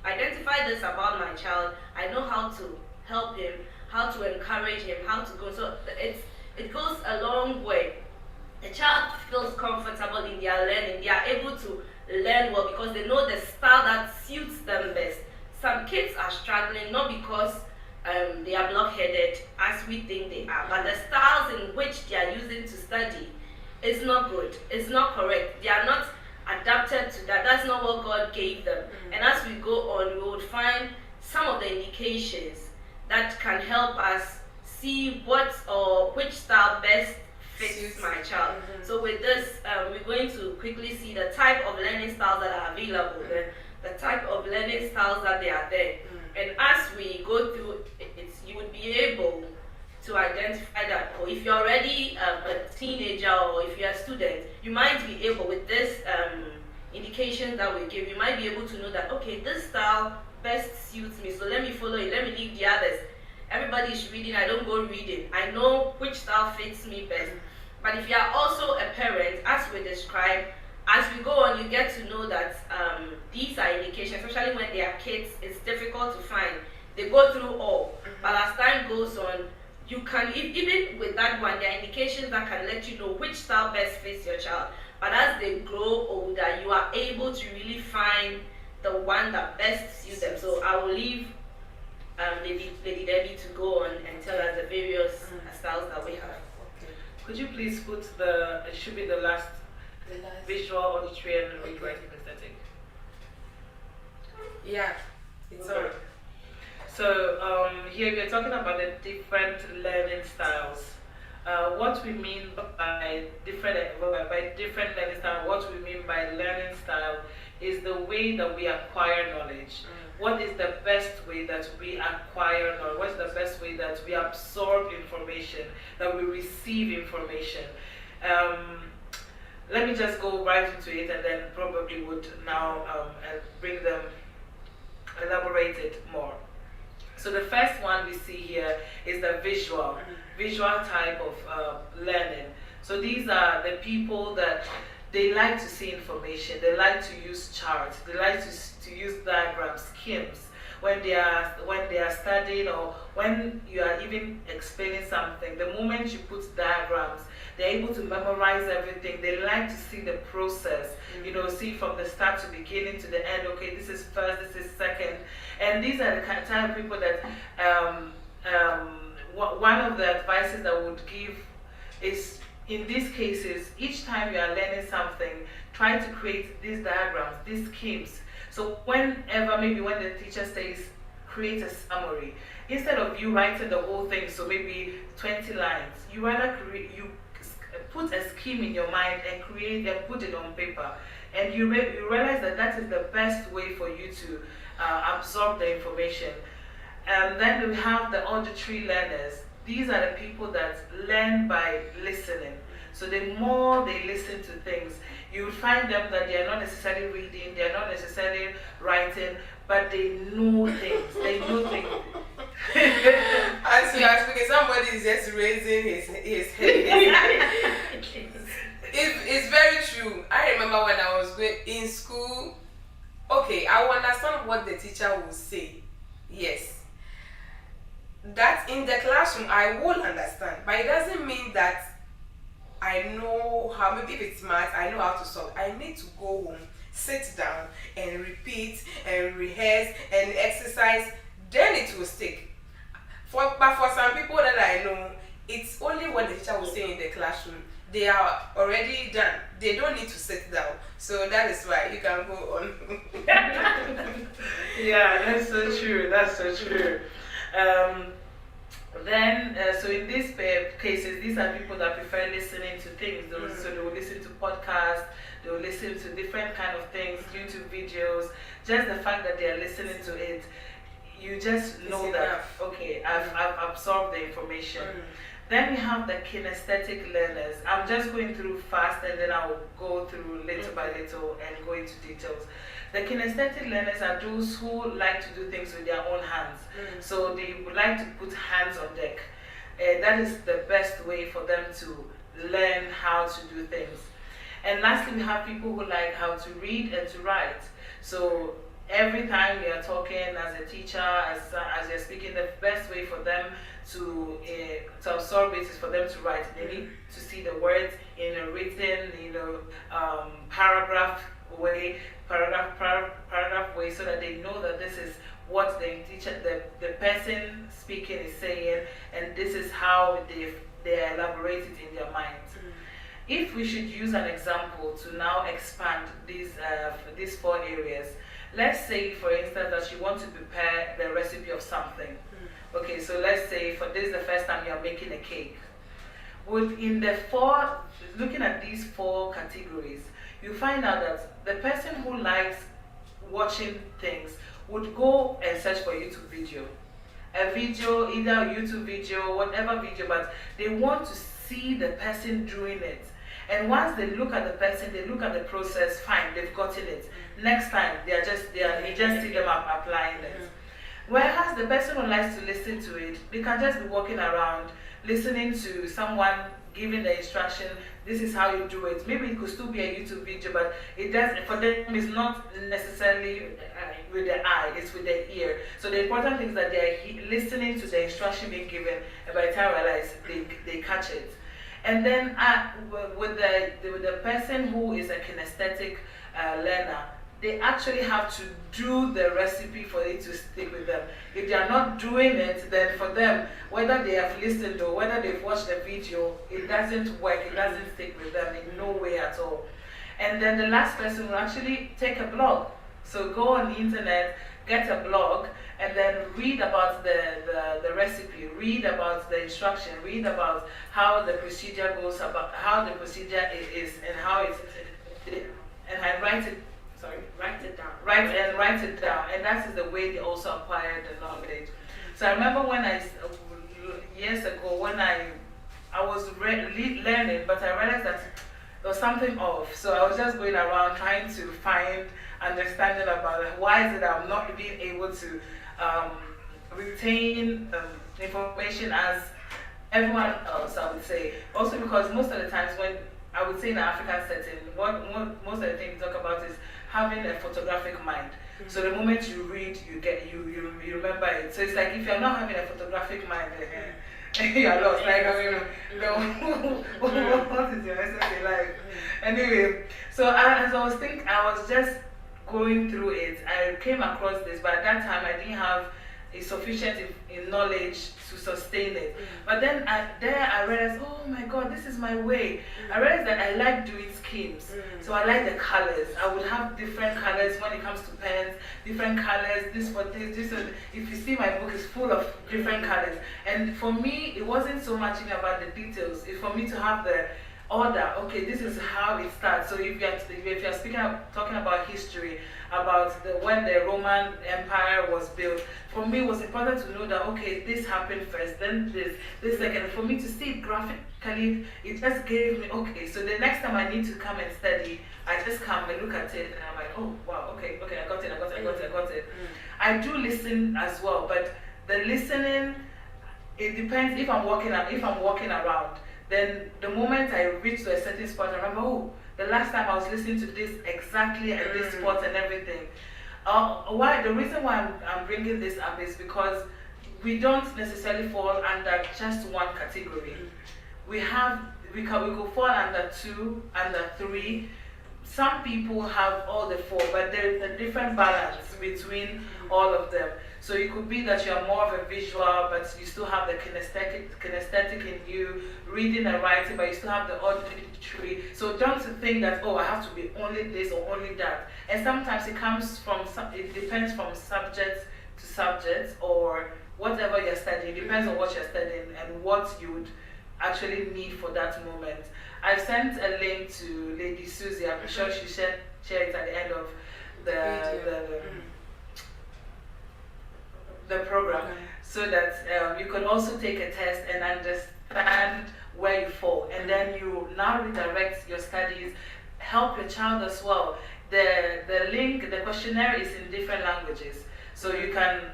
identify this about my child, I know how to help him, how to encourage him, how to go. So it goes a long way. The child feels comfortable in their learning. They are able to learn well because they know the style that suits them best. Some kids are struggling not because they are blockheaded as we think they are, but the styles in which they are using to study is not good. It's not correct. They are not adapted to that. That's not what God gave them. And as we go on, we would find some of the indications that can help us see what or which style best fits my child. So with this, we're going to quickly see the type of learning styles that are available, the type of learning styles that they are there. And as we go through it, you would be able to identify that. Or if you're already a teenager or if you're a student, you might be able, with this indication that we give, you might be able to know that, okay, this style best suits me, so let me follow it, let me leave the others. Everybody is reading, I don't go reading. I know which style fits me best. But if you are also a parent, as we described, as we go on, you get to know that these are indications, especially when they are kids, it's difficult to find. They go through all. But as time goes on, you can, even with that one, there are indications that can let you know which style best fits your child. But as they grow older, you are able to really find the one that best suits them. So I will leave Lady Debbie to go on and tell us the various styles that we have. Could you please put it should be the last visual, auditory, and read, writing, aesthetic. Yeah, it's Okay. on. So here we are talking about the different learning styles. What we mean by different learning style, what we mean by learning style is the way that we acquire knowledge. What is the best way that we acquire knowledge? What's the best way that we absorb information, that we receive information? Let me just go right into it and then probably would now bring them, elaborate it more. So the first one we see here is the visual type of learning. So these are the people that they like to see information, they like to use charts, they like to use diagrams, schemes. When they are studying or when you are even explaining something, the moment you put diagrams, they're able to memorize everything. They like to see the process, you know, see from the start to beginning to the end. Okay, this is first, this is second. And these are the kind of people that one of the advices that I would give is, in these cases, each time you are learning something, try to create these diagrams, these schemes. So whenever, maybe when the teacher says, create a summary, instead of you writing the whole thing, so maybe 20 lines, you rather put a scheme in your mind and create and put it on paper. And you realize that that is the best way for you to absorb the information. And then we have the auditory learners. These are the people that learn by listening. So the more they listen to things, you will find them that they are not necessarily reading, they are not necessarily writing, but they know things. They know things. As you are speaking, somebody is just raising his head. It's very true. I remember when I was in school, okay, I will understand what the teacher will say. Yes. That in the classroom, I will understand. But it doesn't mean that I know how, maybe if it's math, I know how to solve. I need to go home, sit down, and repeat, and rehearse, and exercise. Then it will stick. But for some people that I know, it's only what the teacher will say in the classroom. They are already done. They don't need to sit down. So that is why you can go on. Yeah, that's so true. That's so true. So in these cases, these are people that prefer listening to things. So they will listen to podcasts, they will listen to different kind of things, YouTube videos. Just the fact that they are listening to it, you just know that, okay, I've absorbed the information. Then we have the kinesthetic learners. I'm just going through fast and then I'll go through little by little and go into details. The kinesthetic learners are those who like to do things with their own hands. So they would like to put hands on deck. That is the best way for them to learn how to do things. And lastly, we have people who like how to read and to write. So every time we are talking as a teacher, as you're speaking, the best way for them to absorb it is for them to write. They need to see the words in a written, paragraph way, so that they know that this is what the teacher, the person speaking is saying, and this is how they elaborate it in their minds. If we should use an example to now expand these 4 areas, let's say, for instance, that you want to prepare the recipe of something. Okay, so let's say for this is the first time you are making a cake. Looking at these 4 categories, you find out that the person who likes watching things would go and search for YouTube video. A video, either a YouTube video, whatever video, but they want to see the person doing it. And once they look at the person, they look at the process, fine, they've gotten it. Next time, you just see them applying it. Whereas the person who likes to listen to it, they can just be walking around, listening to someone giving the instruction, this is how you do it. Maybe it could still be a YouTube video, but it does, for them, it's not necessarily with the eye, it's with the ear. So the important thing is that they are listening to the instruction being given, and by the time I realize, they catch it. And then with the person who is a kinesthetic learner, they actually have to do the recipe for it to stick with them. If they are not doing it, then for them, whether they have listened or whether they've watched the video, it doesn't work, it doesn't stick with them in no way at all. And then the last person will actually take a blog. So go on the internet, get a blog, and then read about the recipe, read about the instruction, read about how the procedure goes, about how the procedure is, and how it's, and I write it. Sorry, Write it down. write it down, and that is the way they also acquire the knowledge. So I remember when years ago when I was learning, but I realized that there was something off. So I was just going around trying to find understanding about it. Why is it I'm not being able to retain information as everyone else, I would say. Also because most of the times when I would say in an African setting, most of the things we talk about is having a photographic mind. So the moment you read, you remember it. So it's like if you're not having a photographic mind, you're lost. Like, I mean, what is your essence in life? Anyway, so as I was thinking, I was just going through it. I came across this, but at that time I didn't have a sufficient in knowledge to sustain it. But then I realized, oh my God, this is my way. I realized that I like doing schemes. So I like the colors. I would have different colors when it comes to pens, different colors, this for this. If you see my book, it's full of different colors. And for me, it wasn't so much even about the details. It's for me to have the order. Okay, this is how it starts. So if you're talking about history, about when the Roman Empire was built, for me it was important to know that, okay, this happened first, then this second. For me to see it graphically, it just gave me, okay, so the next time I need to come and study, I just come and look at it and I'm like, oh, wow, okay, I got it. I do listen as well, but the listening, it depends if I'm walking around. Then the moment I reach to a certain spot, I remember, oh, the last time I was listening to this exactly at this spot and everything. The reason why I'm bringing this up is because we don't necessarily fall under just one category. We could fall under 2, under 3. Some people have all the 4, but there's a different balance between all of them. So it could be that you're more of a visual, but you still have the kinesthetic in you, reading and writing, but you still have the auditory. So don't think that, oh, I have to be only this or only that. And sometimes it depends from subject to subject or whatever you're studying. It depends on what you're studying and what you would actually need for that moment. I've sent a link to Lady Susie. I'm sure she shared it at the end of the program, so that you can also take a test and understand where you fall, and then you now redirect your studies, help your child as well. The questionnaire is in different languages, so you can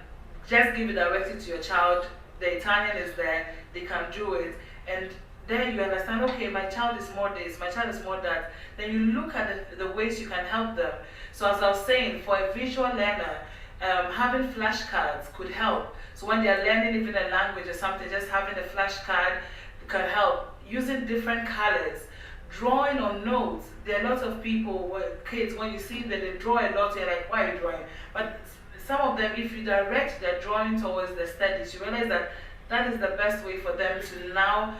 just give it directly to your child. The Italian is there, they can do it, and then you understand, okay, my child is more this, my child is more that. Then you look at the ways you can help them. So as I was saying, for a visual learner, having flashcards could help. So when they are learning even a language or something, just having a flashcard can help. Using different colors, drawing on notes. There are lots of people, kids, when you see that they draw a lot, you're like, why are you drawing? But some of them, if you direct their drawing towards the studies, you realize that that is the best way for them to now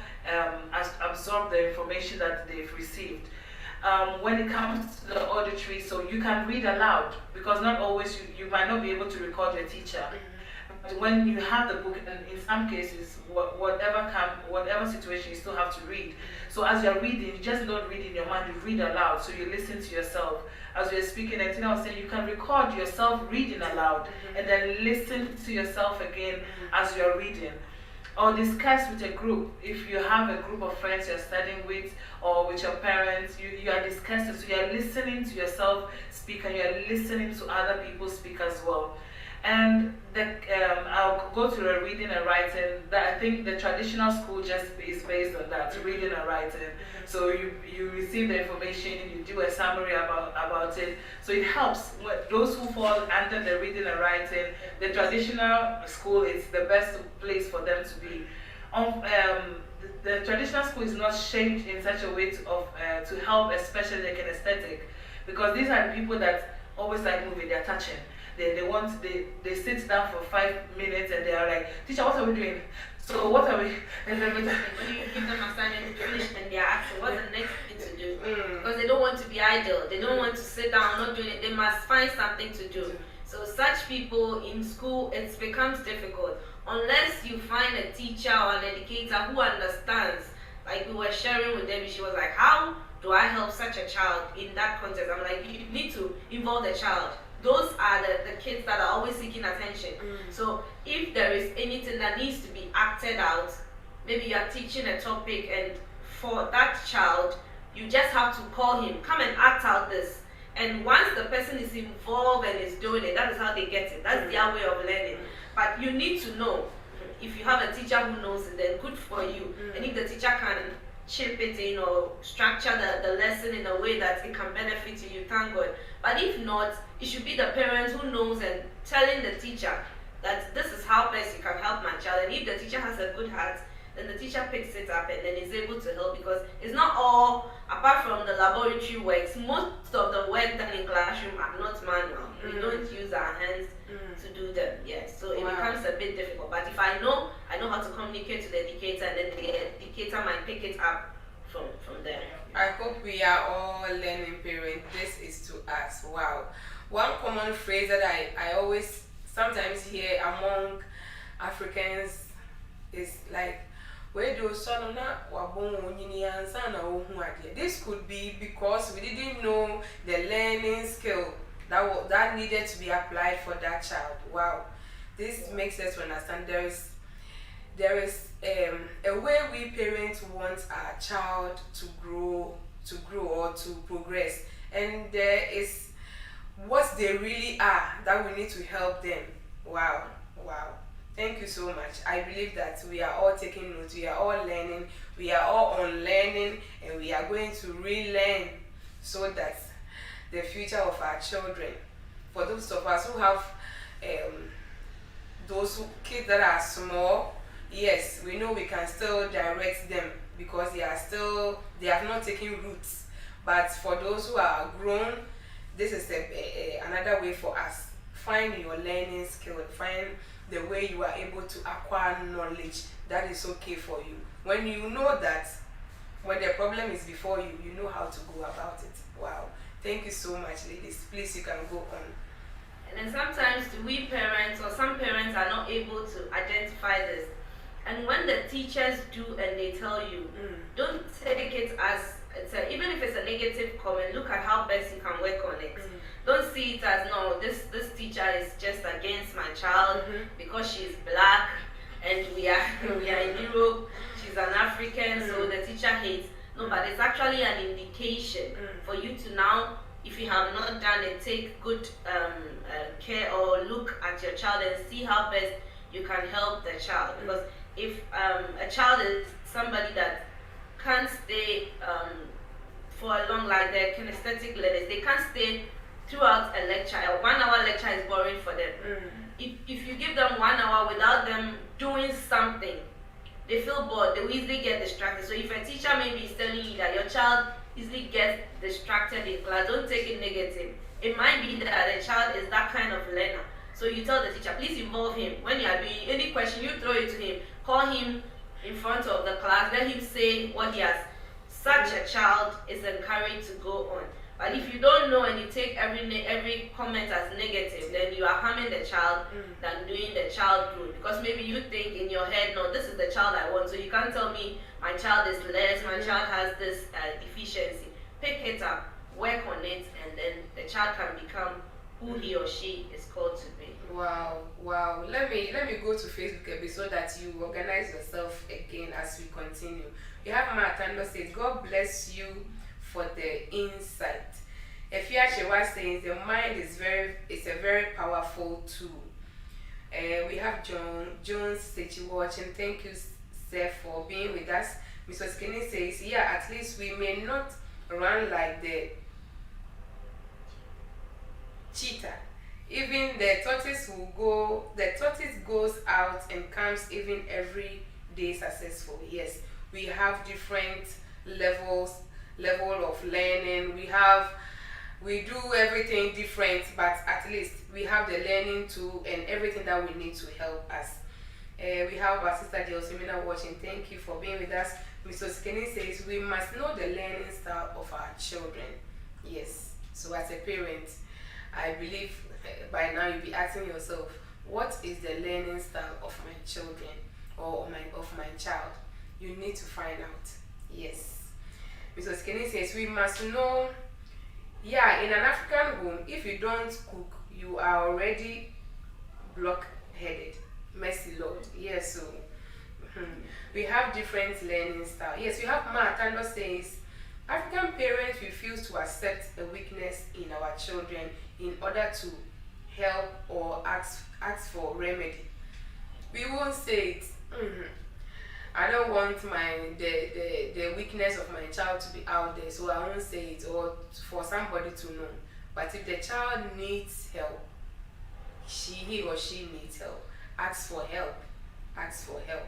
absorb the information that they've received. When it comes to the auditory, so you can read aloud, because not always, you might not be able to record your teacher. But when you have the book, and in some cases, whatever situation, you still have to read. So as you're reading, you just don't read in your mind, you read aloud, so you listen to yourself. As we were speaking, and Tina was saying, you can record yourself reading aloud, and then listen to yourself again as you're reading. Or discuss with a group. If you have a group of friends you're studying with, or with your parents, you are discussing, so you're listening to yourself speak, and you're listening to other people speak as well. And I'll go to the reading and writing. I think the traditional school just is based on that, reading and writing. So you receive the information, you do a summary about it. So it helps those who fall under the reading and writing. The traditional school is the best place for them to be. The traditional school is not shaped in such a way to help, especially the kinesthetic, because these are people that always like moving, they're touching. They sit down for 5 minutes and they are like, teacher, what are we doing? So what are we? And then when you give them assignment to finish, and they're asking what's the next thing to do, because they don't want to be idle. They don't want to sit down not doing it. They must find something to do. So such people in school, it becomes difficult unless you find a teacher or an educator who understands. Like we were sharing with Debbie, she was like, how do I help such a child in that context? I'm like, you need to involve the child. Those are the kids that are always seeking attention. So if there is anything that needs to be acted out, maybe you are teaching a topic and for that child, you just have to call him, come and act out this. And once the person is involved and is doing it, that is how they get it. That's their way of learning. But you need to know. If you have a teacher who knows it, then good for you. And if the teacher can chip it in or structure the lesson in a way that it can benefit you, thank God. But if not, it should be the parent who knows and telling the teacher that this is how best you can help my child. And if the teacher has a good heart, then the teacher picks it up and then is able to help, because it's not all, apart from the laboratory works, most of the work done in classroom are not manual. We don't use our hands to do them, yes. So it becomes a bit difficult. But if I know how to communicate to the educator, and then the educator might pick it up from there. I hope we are all learning parents. This is to us. Wow. One common phrase that I always sometimes hear among Africans is like, this could be because we didn't know the learning skill that needed to be applied for that child. Wow. This makes us understand there is a way we parents want our child to grow or to progress, and there is what they really are that we need to help them. Wow. Thank you so much. I believe that we are all taking notes, we are all learning, we are all unlearning, and we are going to relearn so that the future of our children, for those of us who have kids that are small, yes, we know we can still direct them because they have not taken roots. But for those who are grown, this is another way for us. Find your learning skill, find the way you are able to acquire knowledge that is okay for you. When you know that, when the problem is before you, you know how to go about it. Wow. Thank you so much, ladies. Please, you can go on. And then sometimes we parents or some parents are not able to identify this. And when the teachers do and they tell you, don't take it as, even if it's a negative comment, look at how best you can work on it. Don't see it as, no, this teacher is just against my child because she's black and we are in Europe, she's an African, so the teacher hates. No, but it's actually an indication for you to now, if you have not done it, take good care or look at your child and see how best you can help the child. Because if a child is somebody that can't stay for a long, like the kinesthetic learners, they can't stay throughout a lecture. A 1 hour lecture is boring for them. If you give them 1 hour without them doing something, they feel bored, they will easily get distracted. So if a teacher maybe is telling you that your child easily gets distracted in class, don't take it negative. It might be that the child is that kind of learner. So you tell the teacher, please involve him. When you are doing any question, you throw it to him. Call him in front of the class, let him say what he has. Such a child is encouraged to go on. But if you don't know and you take every comment as negative, then you are harming the child than doing the child good. Because maybe you think in your head, no, this is the child I want, so you can't tell me my child is less, my child has this deficiency. Pick it up, work on it, and then the child can become who he or she is called to be. Wow. Let me go to Facebook a bit so that you organize yourself again as we continue. You have Martando says, God bless you for the insight. Efiache was saying the mind is a very powerful tool. We have Jones Sechi watching. Thank you, sir, for being with us. Mrs. Kenny says, yeah, at least we may not run like the cheetah. Even the tortoise goes out and comes even every day successful. Yes, we have different level of learning. We do everything different, but at least we have the learning tool and everything that we need to help us. We have our sister Josemina watching. Thank you for being with us. Mr. Kenny says we must know the learning style of our children. Yes, so as a parent, I believe by now you'll be asking yourself, what is the learning style of my children or of my child? You need to find out. Yes. Mrs. Kenny says we must know, yeah, in an African home, if you don't cook, you are already block-headed. Mercy Lord. Yes, so we have different learning styles. Yes, we have Matando says, African parents refuse to accept a weakness in our children in order to help or ask for remedy. We won't say it. I don't want the weakness of my child to be out there, so I won't say it or for somebody to know. But if the child needs help, he or she needs help, ask for help. Ask for help.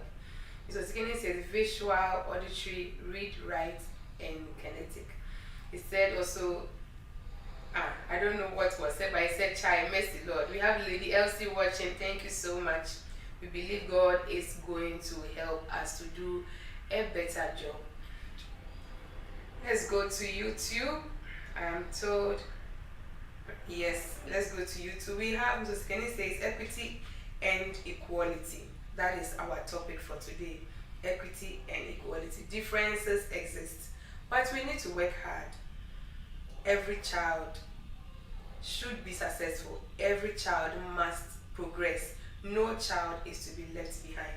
So Sikini says visual, auditory, read, write, and kinetic. He said also, I don't know what was said, but he said, Chai, mercy Lord. We have Lady Elsie watching. Thank you so much. We believe God is going to help us to do a better job. Let's go to YouTube. I am told, yes, let's go to YouTube. We have, so Sikini says, equity and equality. That is our topic for today. Equity and equality. Differences exist, but we need to work hard. Every child should be successful. Every child must progress. No child is to be left behind.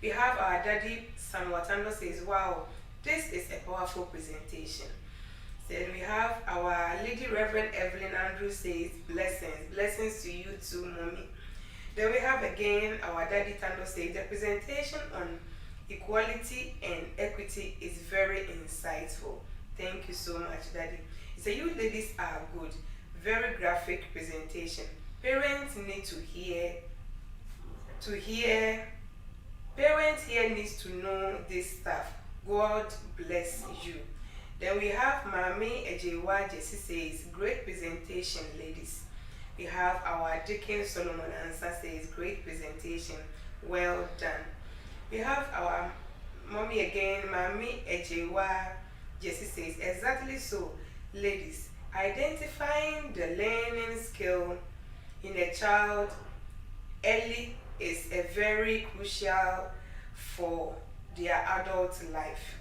We have our daddy, San Watando says, wow, this is a powerful presentation. Then we have our Lady Reverend Evelyn Andrews says, blessings. Blessings to you too, mommy. Then we have again our daddy Tando says, the presentation on equality and equity is very insightful. Thank you so much, daddy. He said, you ladies are good. Very graphic presentation. Parents need to hear. Parents here needs to know this stuff. God bless you. Then we have REV.ALEX says, great presentation, ladies. We have our Deacon Solomon Answer says, great presentation, well done. We have our mommy again, REV.ALEX says, exactly so, ladies. Identifying the learning skill in a child early is a very crucial for their adult life.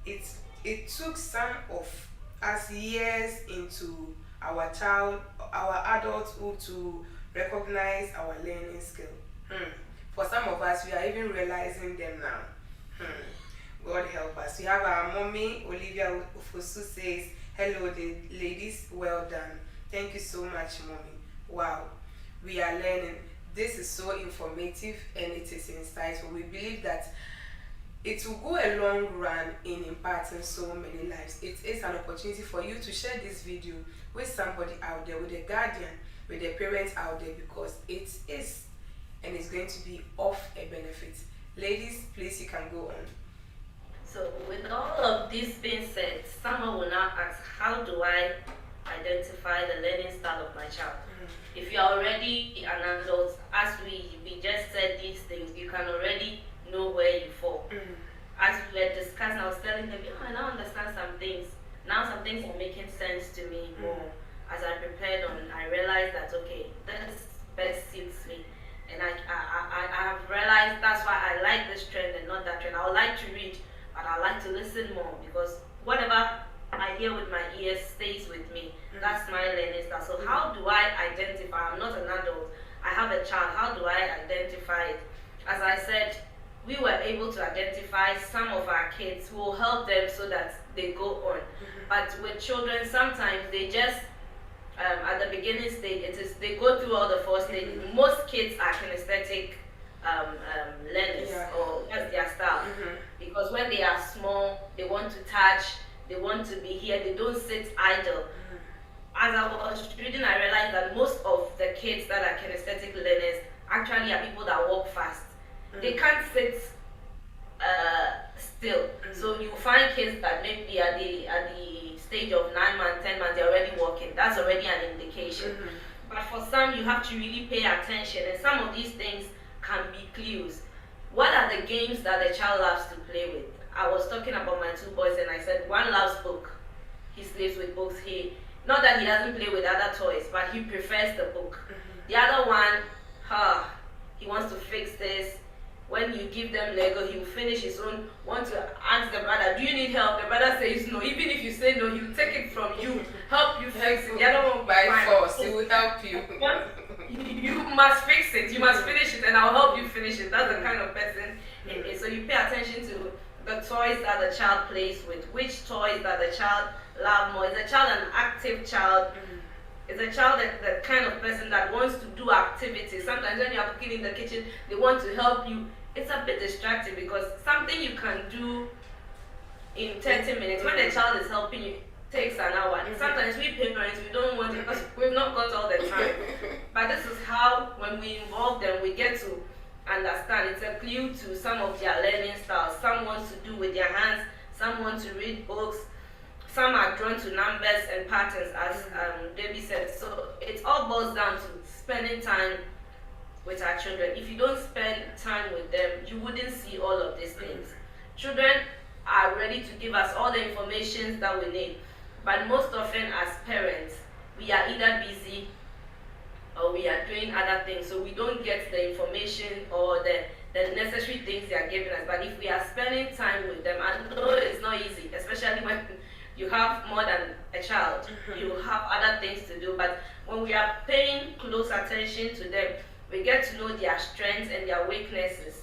It took some of us years into our adulthood to recognize our learning skill. For some of us, we are even realizing them now. God help us. We have our mommy, Olivia Ufosu says, hello ladies, well done. Thank you so much, mommy. Wow, we are learning. This is so informative and it is insightful. We believe that it will go a long run in imparting so many lives. It is an opportunity for you to share this video with somebody out there, with a guardian, with a parent out there, because it is and it's going to be of a benefit. Ladies, please, you can go on. So with all of this being said, someone will now ask, how do I identify the learning style of my child? If you're already an adult, as we just said these things, you can already know where you fall. As we were discussing, I was telling them, I now understand some things. Now some things are making sense to me more. As I prepared on, I realized that, okay, this best suits me. And I have realized that's why I like this trend and not that trend. I would like to read, but I like to listen more, because whatever I hear with my ears stays with me. That's my learning style. So how do I identify? I'm not an adult. I have a child. How do I identify it? As I said, we were able to identify some of our kids who will help them so that they go on. But with children, sometimes they just, at the beginning stage, they go through all the 4 stages. Most kids are kinesthetic learners, or that's their style. Because when they are small, they want to touch, they want to be here, they don't sit idle. As I was reading, I realized that most of the kids that are kinesthetic learners actually are people that walk fast. They can't sit still. So you find kids that maybe at the stage of 9 months, 10 months, they're already walking. That's already an indication. But for some, you have to really pay attention, and some of these things can be clues. What are the games that the child loves to play with? I was talking about my 2 boys, and I said one loves book. He sleeps with books. Not that he doesn't play with other toys, but he prefers the book. The other one, he wants to fix this. When you give them Lego, he will finish his own. Want to ask the brother, do you need help? The brother says no. Even if you say no, he will take it from you, help you fix it. The other one by force, he will help you. You must fix it. You must finish it, and I'll help you finish it. That's the kind of person it is. So you pay attention to the toys that the child plays with. Which toys that the child loves more? Is the child an active child? Is a child the kind of person that wants to do activities? Sometimes when you are cooking in the kitchen, they want to help you. It's a bit distracting because something you can do in 30 minutes, when the child is helping you, takes an hour. Sometimes we parents, we don't want it because we've not got all the time. But this is how, when we involve them, we get to understand. It's a clue to some of their learning styles. Some want to do with their hands, some want to read books, some are drawn to numbers and patterns, as Debbie said. So it all boils down to spending time with our children. If you don't spend time with them, you wouldn't see all of these things. Children are ready to give us all the information that we need. But most often as parents, we are either busy or we are doing other things. So we don't get the information or the necessary things they are giving us. But if we are spending time with them, I know it's not easy, especially when you have more than a child. You have other things to do. But when we are paying close attention to them, we get to know their strengths and their weaknesses.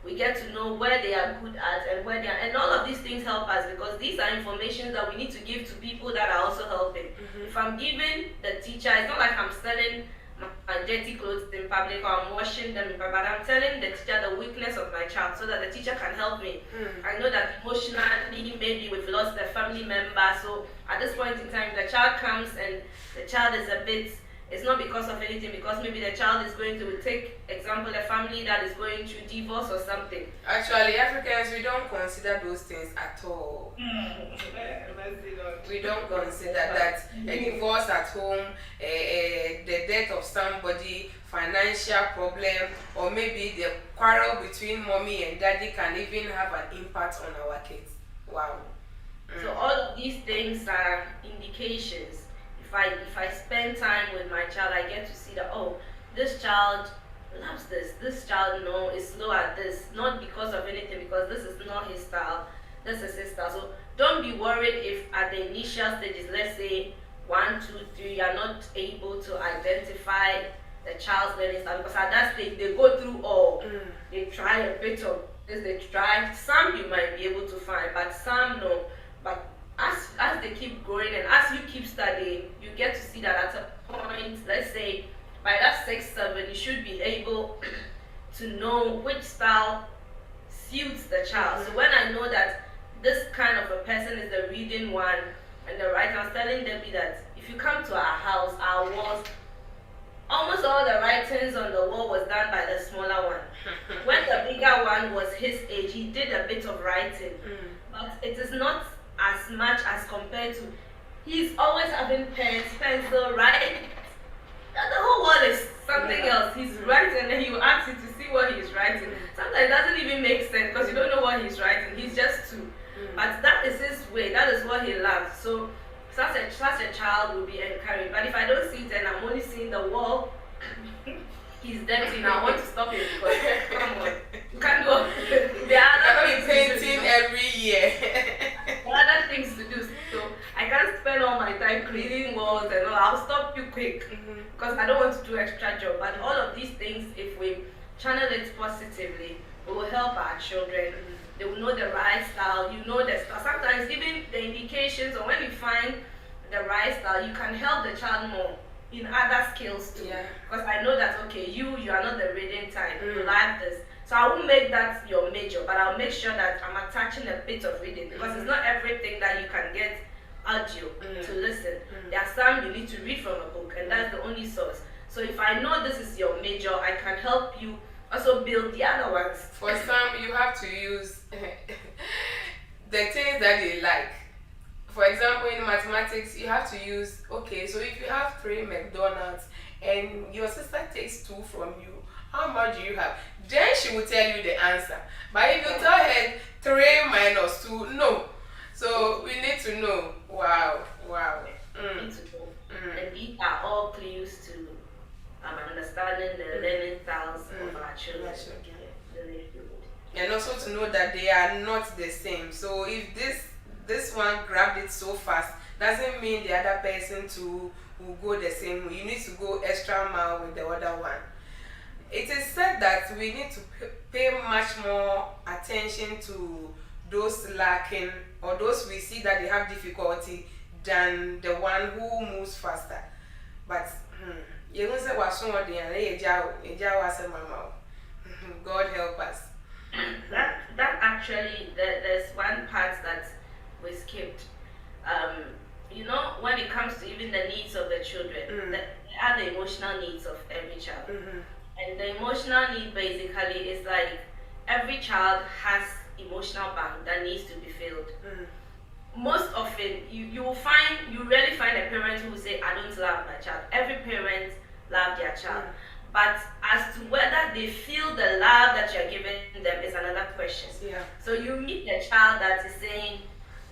We get to know where they are good at and where they are, and all of these things help us because these are information that we need to give to people that are also helping. If I'm giving the teacher, it's not like I'm selling my dirty clothes in public or I'm washing them in public, but I'm telling the teacher the weakness of my child so that the teacher can help me. I know that emotionally, maybe we've lost a family member, so at this point in time, the child comes and the child is a bit, it's not because of anything, because maybe the child is going to, take example, a family that is going through divorce or something. Actually, Africans, we don't consider those things at all. We don't consider that a divorce at home, the death of somebody, financial problem, or maybe the quarrel between mommy and daddy can even have an impact on our kids. Wow. So all of these things are indications. If I spend time with my child, I get to see that, oh, this child loves this child is slow at this, not because of anything, because this is not his style, this is his style. So don't be worried if at the initial stages, let's say 1, 2, 3, you are not able to identify the child's learning style, because at that stage they go through all. They try a bit of this, they try, some you might be able to find, but some no. But as they keep growing and as you keep studying, you get to see that at a point, let's say by that 6, 7, you should be able to know which style suits the child. So when I know that this kind of a person is the reading one and the writing, I was telling Debbie that if you come to our house, our walls, almost all the writings on the wall was done by the smaller one. When the bigger one was his age, he did a bit of writing, but it is not as much as compared to, he's always having pens, pencil, writing. The whole wall is something else. He's writing and then he will ask you to see what he's writing. Sometimes it doesn't even make sense because you don't know what he's writing. He's just 2. But that is his way. That is what he loves. So such a child will be encouraged. But if I don't see it and I'm only seeing the wall, he's dirty and I want to stop him because, come on, you can't do there are other things painting every year. There are other things to do. So I can't spend all my time cleaning walls and all. I'll stop you quick because I don't want to do extra job. But all of these things, if we channel it positively, it will help our children. They will know the right style, you know the style. Sometimes even the indications, or when you find the right style, you can help the child more in other skills too. Because I know that, okay, you are not the reading type, you like this. So I won't make that your major, but I'll make sure that I'm attaching a bit of reading, because it's not everything that you can get audio to listen. There are some you need to read from a book, and that's the only source. So if I know this is your major, I can help you also build the other ones. For some, you have to use the things that they like. For example, in mathematics, you have to use, okay, so if you have 3 McDonald's and your sister takes 2 from you, how much do you have? Then she will tell you the answer. But if you tell her 3 minus 2, no. So we need to know. Wow. We need to know. And these are all clues to understanding the learning styles of our children. And also to know that they are not the same. So if this one grabbed it so fast, doesn't mean the other person too will go the same way. You need to go extra mile with the other one. It is said that we need to pay much more attention to those lacking or those we see that they have difficulty than the one who moves faster. But you don't say what's wrong with God help us. That actually, there's one part that we skipped. You know, when it comes to even the needs of the children, there are the emotional needs of every child. And the emotional need basically is like every child has emotional bank that needs to be filled. Most often, you rarely find a parent who will say, I don't love my child. Every parent loves their child. But as to whether they feel the love that you're giving them is another question. So you meet a child that is saying,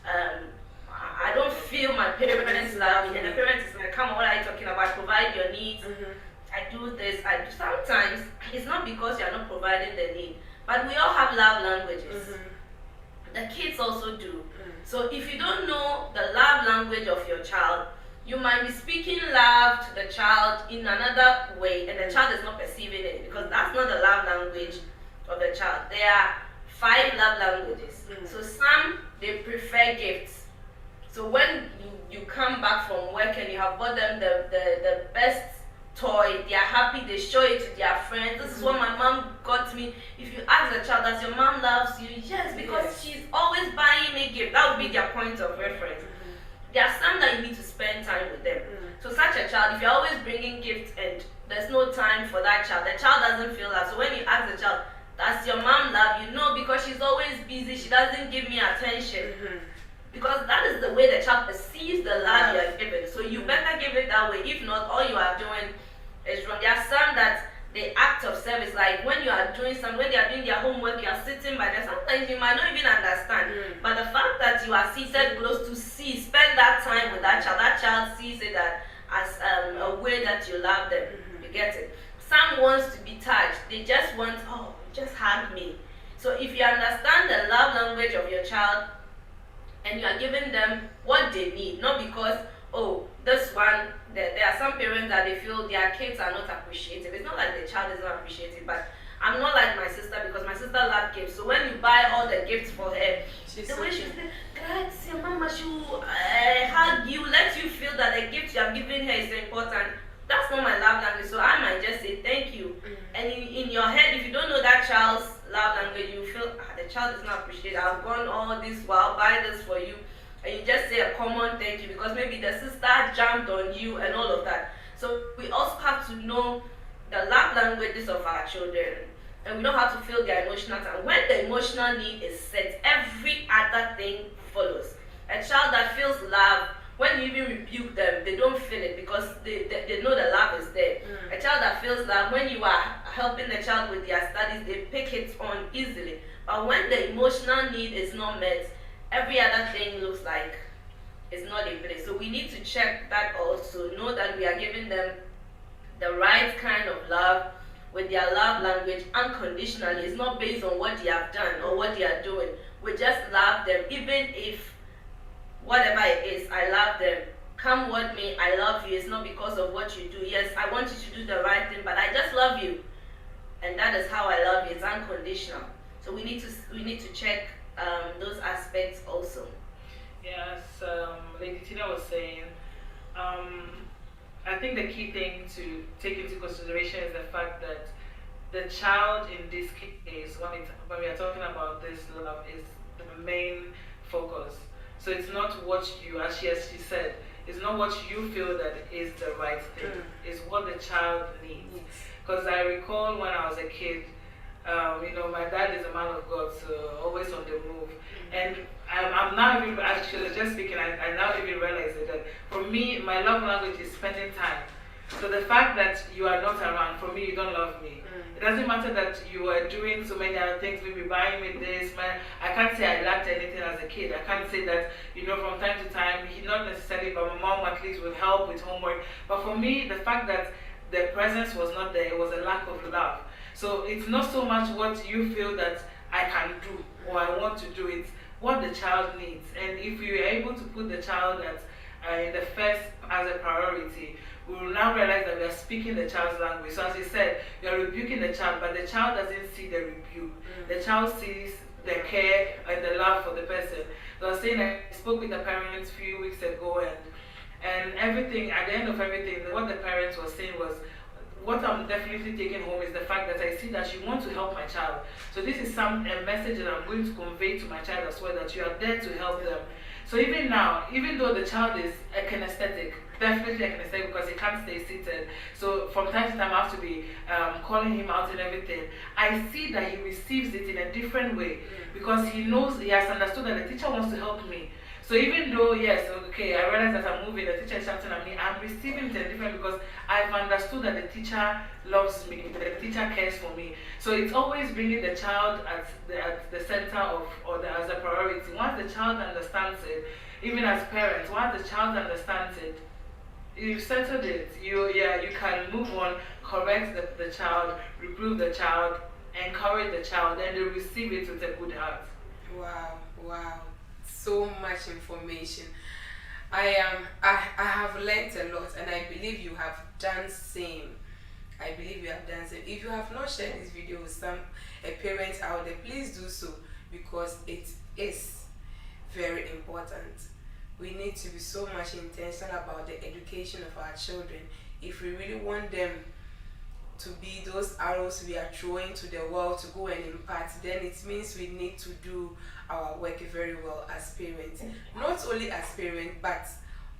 I don't feel my parents love me. And the parent is like, come on, what are you talking about? Provide your needs. I do this, I do. Sometimes it's not because you're not providing the need, but we all have love languages. The kids also do. So if you don't know the love language of your child, you might be speaking love to the child in another way, and the child is not perceiving it because that's not the love language of the child. There are 5 love languages. So some, they prefer gifts. So when you come back from work and you have bought them the best toy, they are happy, they show it to their friends. This is what my mom got me. If you ask the child, does your mom loves you? Yes, because she's always buying me gifts. That would be their point of reference. There are some that you need to spend time with them. So such a child, if you're always bringing gifts and there's no time for that child, the child doesn't feel that. So when you ask the child, does your mom love you? No, because she's always busy, she doesn't give me attention. Because that is the way the child perceives the love you are given. So you better give it that way. If not, all you are doing is wrong. There are some that the act of service, like when you are doing something, when they are doing their homework, you are sitting by them. Sometimes you might not even understand. But the fact that you are seated close to spend that time with that child sees it as a way that you love them. You get it? Some wants to be touched. They just want, oh, just hug me. So if you understand the love language of your child, and you are giving them what they need, not because, oh, this one, there are some parents that they feel their kids are not appreciated. It's not like the child is not appreciated, but I'm not like my sister because my sister loves gifts. So when you buy all the gifts for her, the way she says, grazie, mama, she will hug you, let you feel that the gift you have given her is important. That's not my love language, so I might just say thank you. And in your head, if you don't know that child's love language, you feel, the child is not appreciated. I've gone all this while, buy this for you. And you just say a common thank you because maybe the sister jumped on you and all of that. So we also have to know the love languages of our children. And we know how to feel their emotional time. When the emotional need is set, every other thing follows. A child that feels love, when you even rebuke them, they don't feel it because they know the love is there. A child that feels love, when you are helping the child with their studies, they pick it on easily. But when the emotional need is not met, every other thing looks like it's not in place. So we need to check that also, know that we are giving them the right kind of love with their love language unconditionally. It's not based on what they have done or what they are doing. We just love them, even if whatever it is, I love them. Come what may, I love you. It's not because of what you do. Yes, I want you to do the right thing, but I just love you. And that is how I love you. It's unconditional. So we need to check those aspects also. Yes, Lady Tina was saying, I think the key thing to take into consideration is the fact that the child in this case, when we are talking about this love, is the main focus. So it's not what you, as she said, it's not what you feel that is the right thing. It's what the child needs. Because I recall when I was a kid, my dad is a man of God, so always on the move. And I'm now even, actually just speaking, I now even realize that for me, my love language is spending time. So the fact that you are not around, for me, you don't love me. It doesn't matter that you are doing so many other things, maybe buying me this, I can't say I lacked anything as a kid. I can't say that, from time to time, not necessarily, but my mom at least would help with homework. But for me, the fact that the presence was not there. It was a lack of love. So it's not so much what you feel that I can do or I want to do. It's what the child needs. And if we are able to put the child in the first as a priority, we will now realize that we are speaking the child's language. So as you said, you are rebuking the child, but the child doesn't see the rebuke. The child sees the care and the love for the person. So I was saying, I spoke with the parents a few weeks ago, and everything, at the end of everything, what the parents were saying was, what I'm definitely taking home is the fact that I see that she wants to help my child. So this is a message that I'm going to convey to my child as well, that you are there to help them. So even now, even though the child is a kinesthetic, definitely a kinesthetic because he can't stay seated. So from time to time I have to be calling him out and everything. I see that he receives it in a different way because he knows, he has understood that the teacher wants to help me. So even though, yes, okay, I realize that I'm moving, the teacher is shouting at me, I'm receiving it different because I've understood that the teacher loves me, the teacher cares for me. So it's always bringing the child at the center of, as a priority. Once the child understands it, even as parents, once the child understands it, you've settled it. You can move on, correct the child, reprove the child, encourage the child, and they receive it with a good heart. Wow, wow. So much information. I have learned a lot, and I believe you have done same. I believe you have done same. If you have not shared this video with a parent out there, please do so because it is very important. We need to be so much intentional about the education of our children if we really want them to be those arrows we are throwing to the world to go and impact. Then it means we need to do our work very well as parents. Not only as parents, but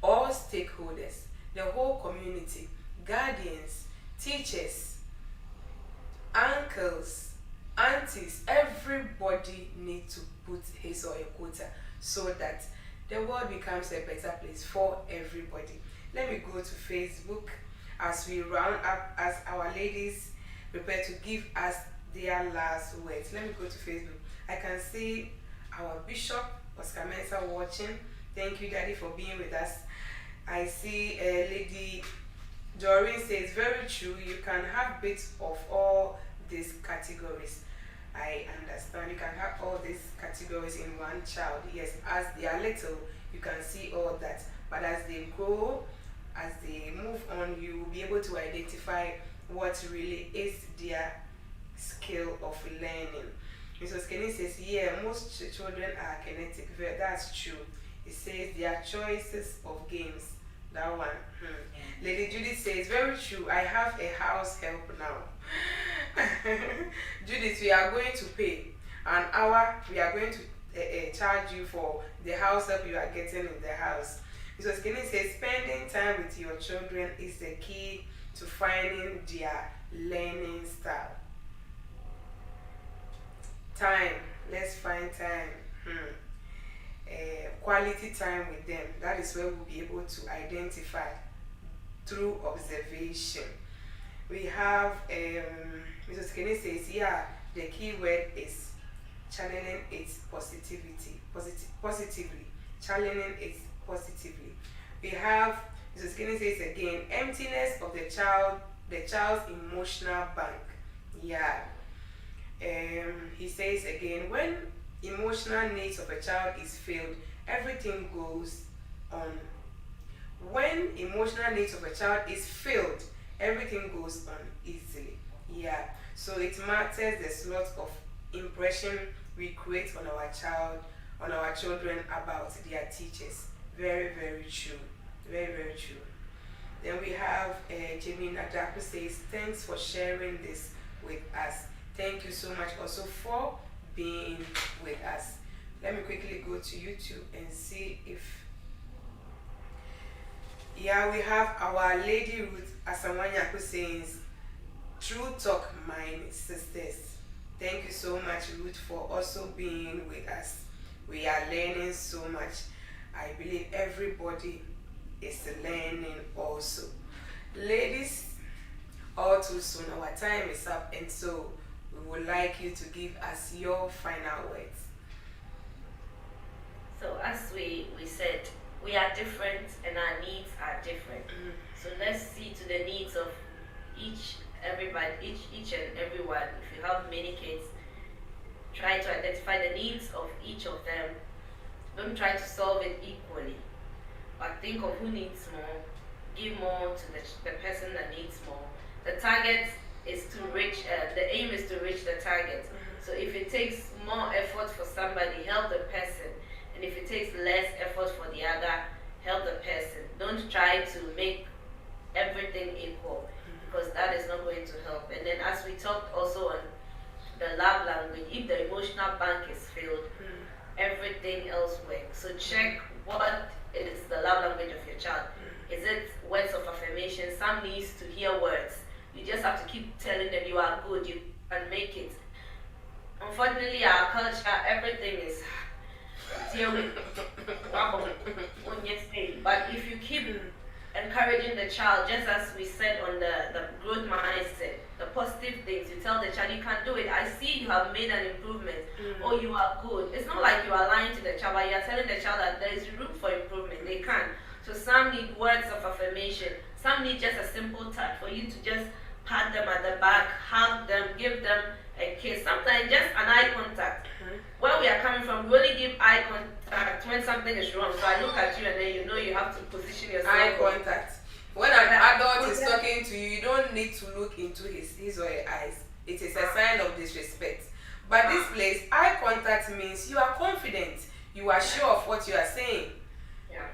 all stakeholders, the whole community, guardians, teachers, uncles, aunties, everybody needs to put his or her quota so that the world becomes a better place for everybody. Let me go to Facebook as we round up, as our ladies prepare to give us their last words. Let me go to Facebook. I can see our Bishop, Oscar Mensah, watching. Thank you, Daddy, for being with us. I see Lady Doreen says, very true, you can have bits of all these categories. I understand you can have all these categories in one child. Yes, as they are little, you can see all that. But as they grow, as they move on, you will be able to identify what really is their skill of learning. Mrs. Kenny says, yeah, most children are kinetic. That's true. It says their choices of games. That one. Lady Judith says, very true. I have a house help now. Judith, we are going to pay an hour. We are going to charge you for the house help you are getting in the house. Mrs. Kenny says, spending time with your children is the key to finding their learning style. Time. Let's find time. Quality time with them. That is where we'll be able to identify through observation. We have Mrs. Kenny says, yeah, the key word is channeling its positivity. Positively. Channeling it positively. We have Mrs. Kenny says again, emptiness of the child's emotional bank. Yeah. He says again, when emotional needs of a child is filled, everything goes on. When emotional needs of a child is filled, everything goes on easily. Yeah. So it matters the sort of impression we create on our children about their teachers. Very, very true. Very, very true. Then we have Jemina Dapu says, thanks for sharing this with us. Thank you so much also for being with us. Let me quickly go to YouTube and see if... Yeah, we have our Lady Ruth Asamanya who says, true talk, my sisters. Thank you so much, Ruth, for also being with us. We are learning so much. I believe everybody is learning also. Ladies, all too soon, our time is up, and so we would like you to give us your final words. So as we said, we are different and our needs are different. So let's see to the needs of each and everyone, if you have many kids, try to identify the needs of each of them. Don't try to solve it equally, but think of who needs more. Give more to the person that needs more. The target is to reach, the aim is to reach the target. So if it takes more effort for somebody, help the person. And if it takes less effort for the other, help the person. Don't try to make everything equal, because that is not going to help. And then as we talked also on the love language, if the emotional bank is filled, everything else works. So check what is the love language of your child. Is it words of affirmation? Some needs to hear words. You just have to keep telling them you are good, you can make it. Unfortunately, our culture, everything is deal with but if you keep encouraging the child, just as we said on the growth mindset, the positive things, you tell the child you can do it. I see you have made an improvement, or you are good. It's not like you are lying to the child, but you are telling the child that there is room for improvement. They can. So some need words of affirmation. Some need just a simple touch for you to just pat them at the back, hug them, give them a kiss. Sometimes just an eye contact. Where we are coming from, we only give eye contact when something is wrong. So I look at you and then you know you have to position yourself. Eye contact. When an adult is talking to you, you don't need to look into his or her eyes. It is a sign of disrespect. But this place, eye contact means you are confident. You are sure of what you are saying. Yeah.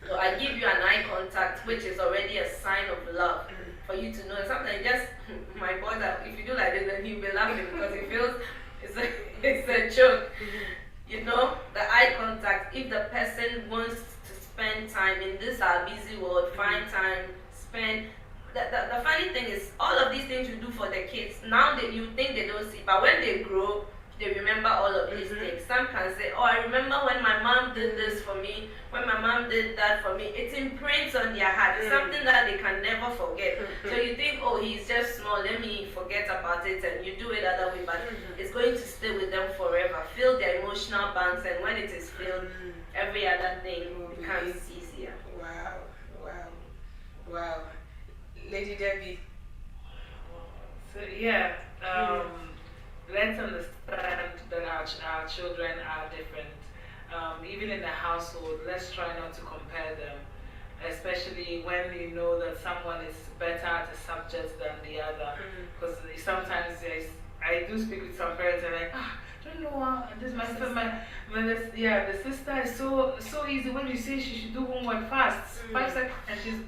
So I give you an eye contact, which is already a sign of love for you to know. Sometimes just my brother, if you do like this, then he'll be laughing because he feels it's a joke. You know, the eye contact. If the person wants to spend time in this our busy world, find time, spend. The funny thing is, all of these things you do for the kids now that you think they don't see, but when they grow, they remember all of these things. Some can say, oh, I remember when my mom did this for me, when my mom did that for me. It imprints on their heart. It's something that they can never forget. So you think, oh, he's just small, let me forget about it, and you do it other way, but it's going to stay with them forever. Fill their emotional banks, and when it is filled, every other thing becomes easier. Wow. Lady Debbie. So yeah, let's understand that our children are different. Even in the household, let's try not to compare them, especially when you know that someone is better at a subject than the other. Because sometimes I do speak with some parents and like, I don't know, this the sister is so easy. When you say she should do homework fast, 5 seconds and she's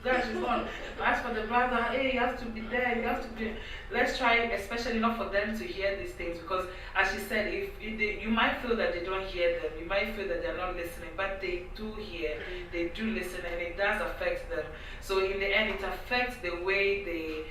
gone. As for the brother, hey, you have to be there, you have to be. Let's try, especially not for them to hear these things, because as she said, if you might feel that they don't hear them, you might feel that they're not listening, but they do hear, they do listen, and it does affect them. So in the end, it affects the way they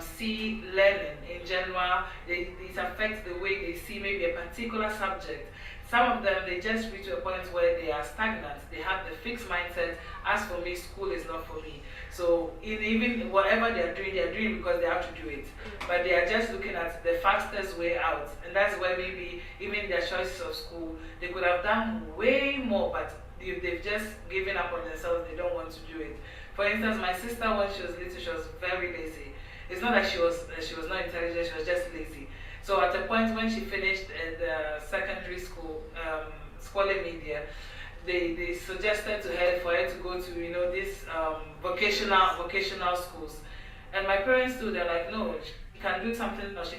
see learning in general. It affects the way they see maybe a particular subject. Some of them, they just reach to a point where they are stagnant. They have the fixed mindset, as for me, school is not for me. So even whatever they're doing because they have to do it. But they are just looking at the fastest way out. And that's why maybe even their choices of school, they could have done way more, but they've just given up on themselves. They don't want to do it. For instance, my sister, when she was little, she was very lazy. It's not that she was not intelligent, she was just lazy. So at a point when she finished the secondary school, scholarly media, they suggested to her for her to go to these vocational schools. And my parents too, they're like, no, she can do something else, she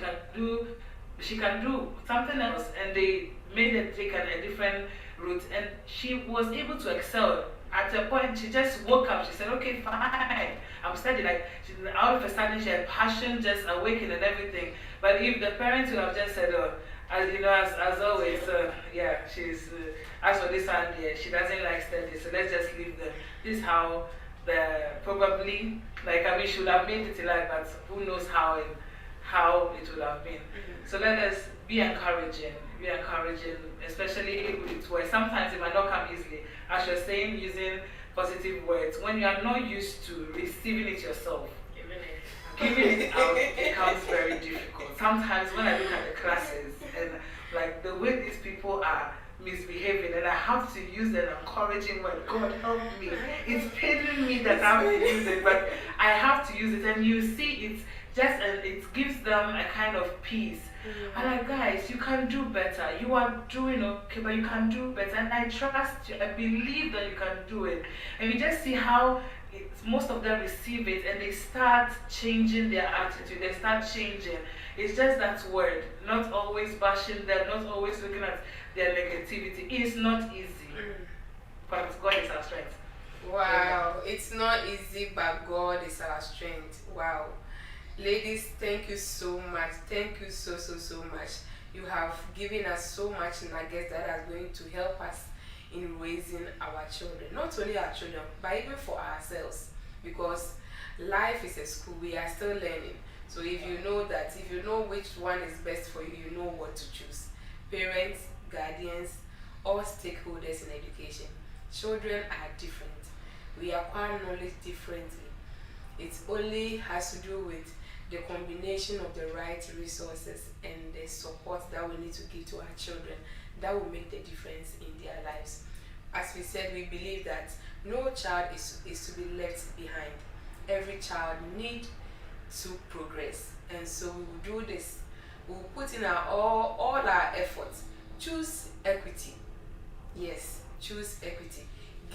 can do something else. And they made her take a different route, and she was able to excel. At a point, she just woke up. She said, okay, fine, I'm studying. Like, out of a sudden, she had passion just awakened and everything. But if the parents would have just said, oh, as always, yeah, she's, as for this one, yeah, she doesn't like study, so let's just leave them. This is how probably, like, I mean, she would have made it in life, but who knows how it would have been. So let us be encouraging, especially with words. Sometimes it might not come easily. As you're saying, using positive words, when you are not used to receiving it yourself, giving it out becomes very difficult. Sometimes when I look at the classes and like the way these people are misbehaving, and I have to use an encouraging word. God help me. It's paining me that I have to use it, but I have to use it. And you see, it's just, it gives them a kind of peace. I'm like, guys, you can do better. You are doing okay, but you can do better. And I trust you. I believe that you can do it. And you just see how most of them receive it and they start changing their attitude. They start changing. It's just that word. Not always bashing them, not always looking at their negativity. It's not easy. But God is our strength. Wow. It's not easy, but God is our strength. Wow. Ladies, thank you so much. Thank you so much. You have given us so much nuggets that are going to help us in raising our children. Not only our children, but even for ourselves. Because life is a school. We are still learning. So if you know that, if you know which one is best for you, you know what to choose. Parents, guardians, all stakeholders in education. Children are different. We acquire knowledge differently. It only has to do with the combination of the right resources and the support that we need to give to our children that will make the difference in their lives. As we said, we believe that no child is to be left behind. Every child needs to progress, and so we will do this. We will put in all our efforts. Choose equity. Yes, choose equity.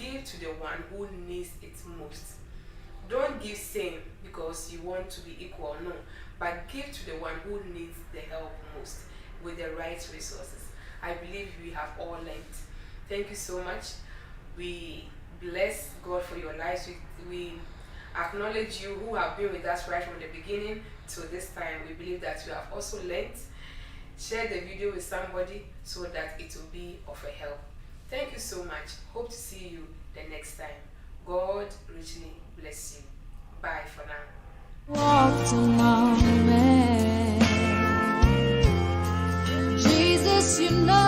Give to the one who needs it most. Don't give same because you want to be equal, no. But give to the one who needs the help most with the right resources. I believe we have all learned. Thank you so much. We bless God for your lives. We acknowledge you who have been with us right from the beginning to this time. We believe that you have also learned. Share the video with somebody so that it will be of a help. Thank you so much. Hope to see you the next time. God richly bless you. Bye for now. Walked along the way. Jesus, you know.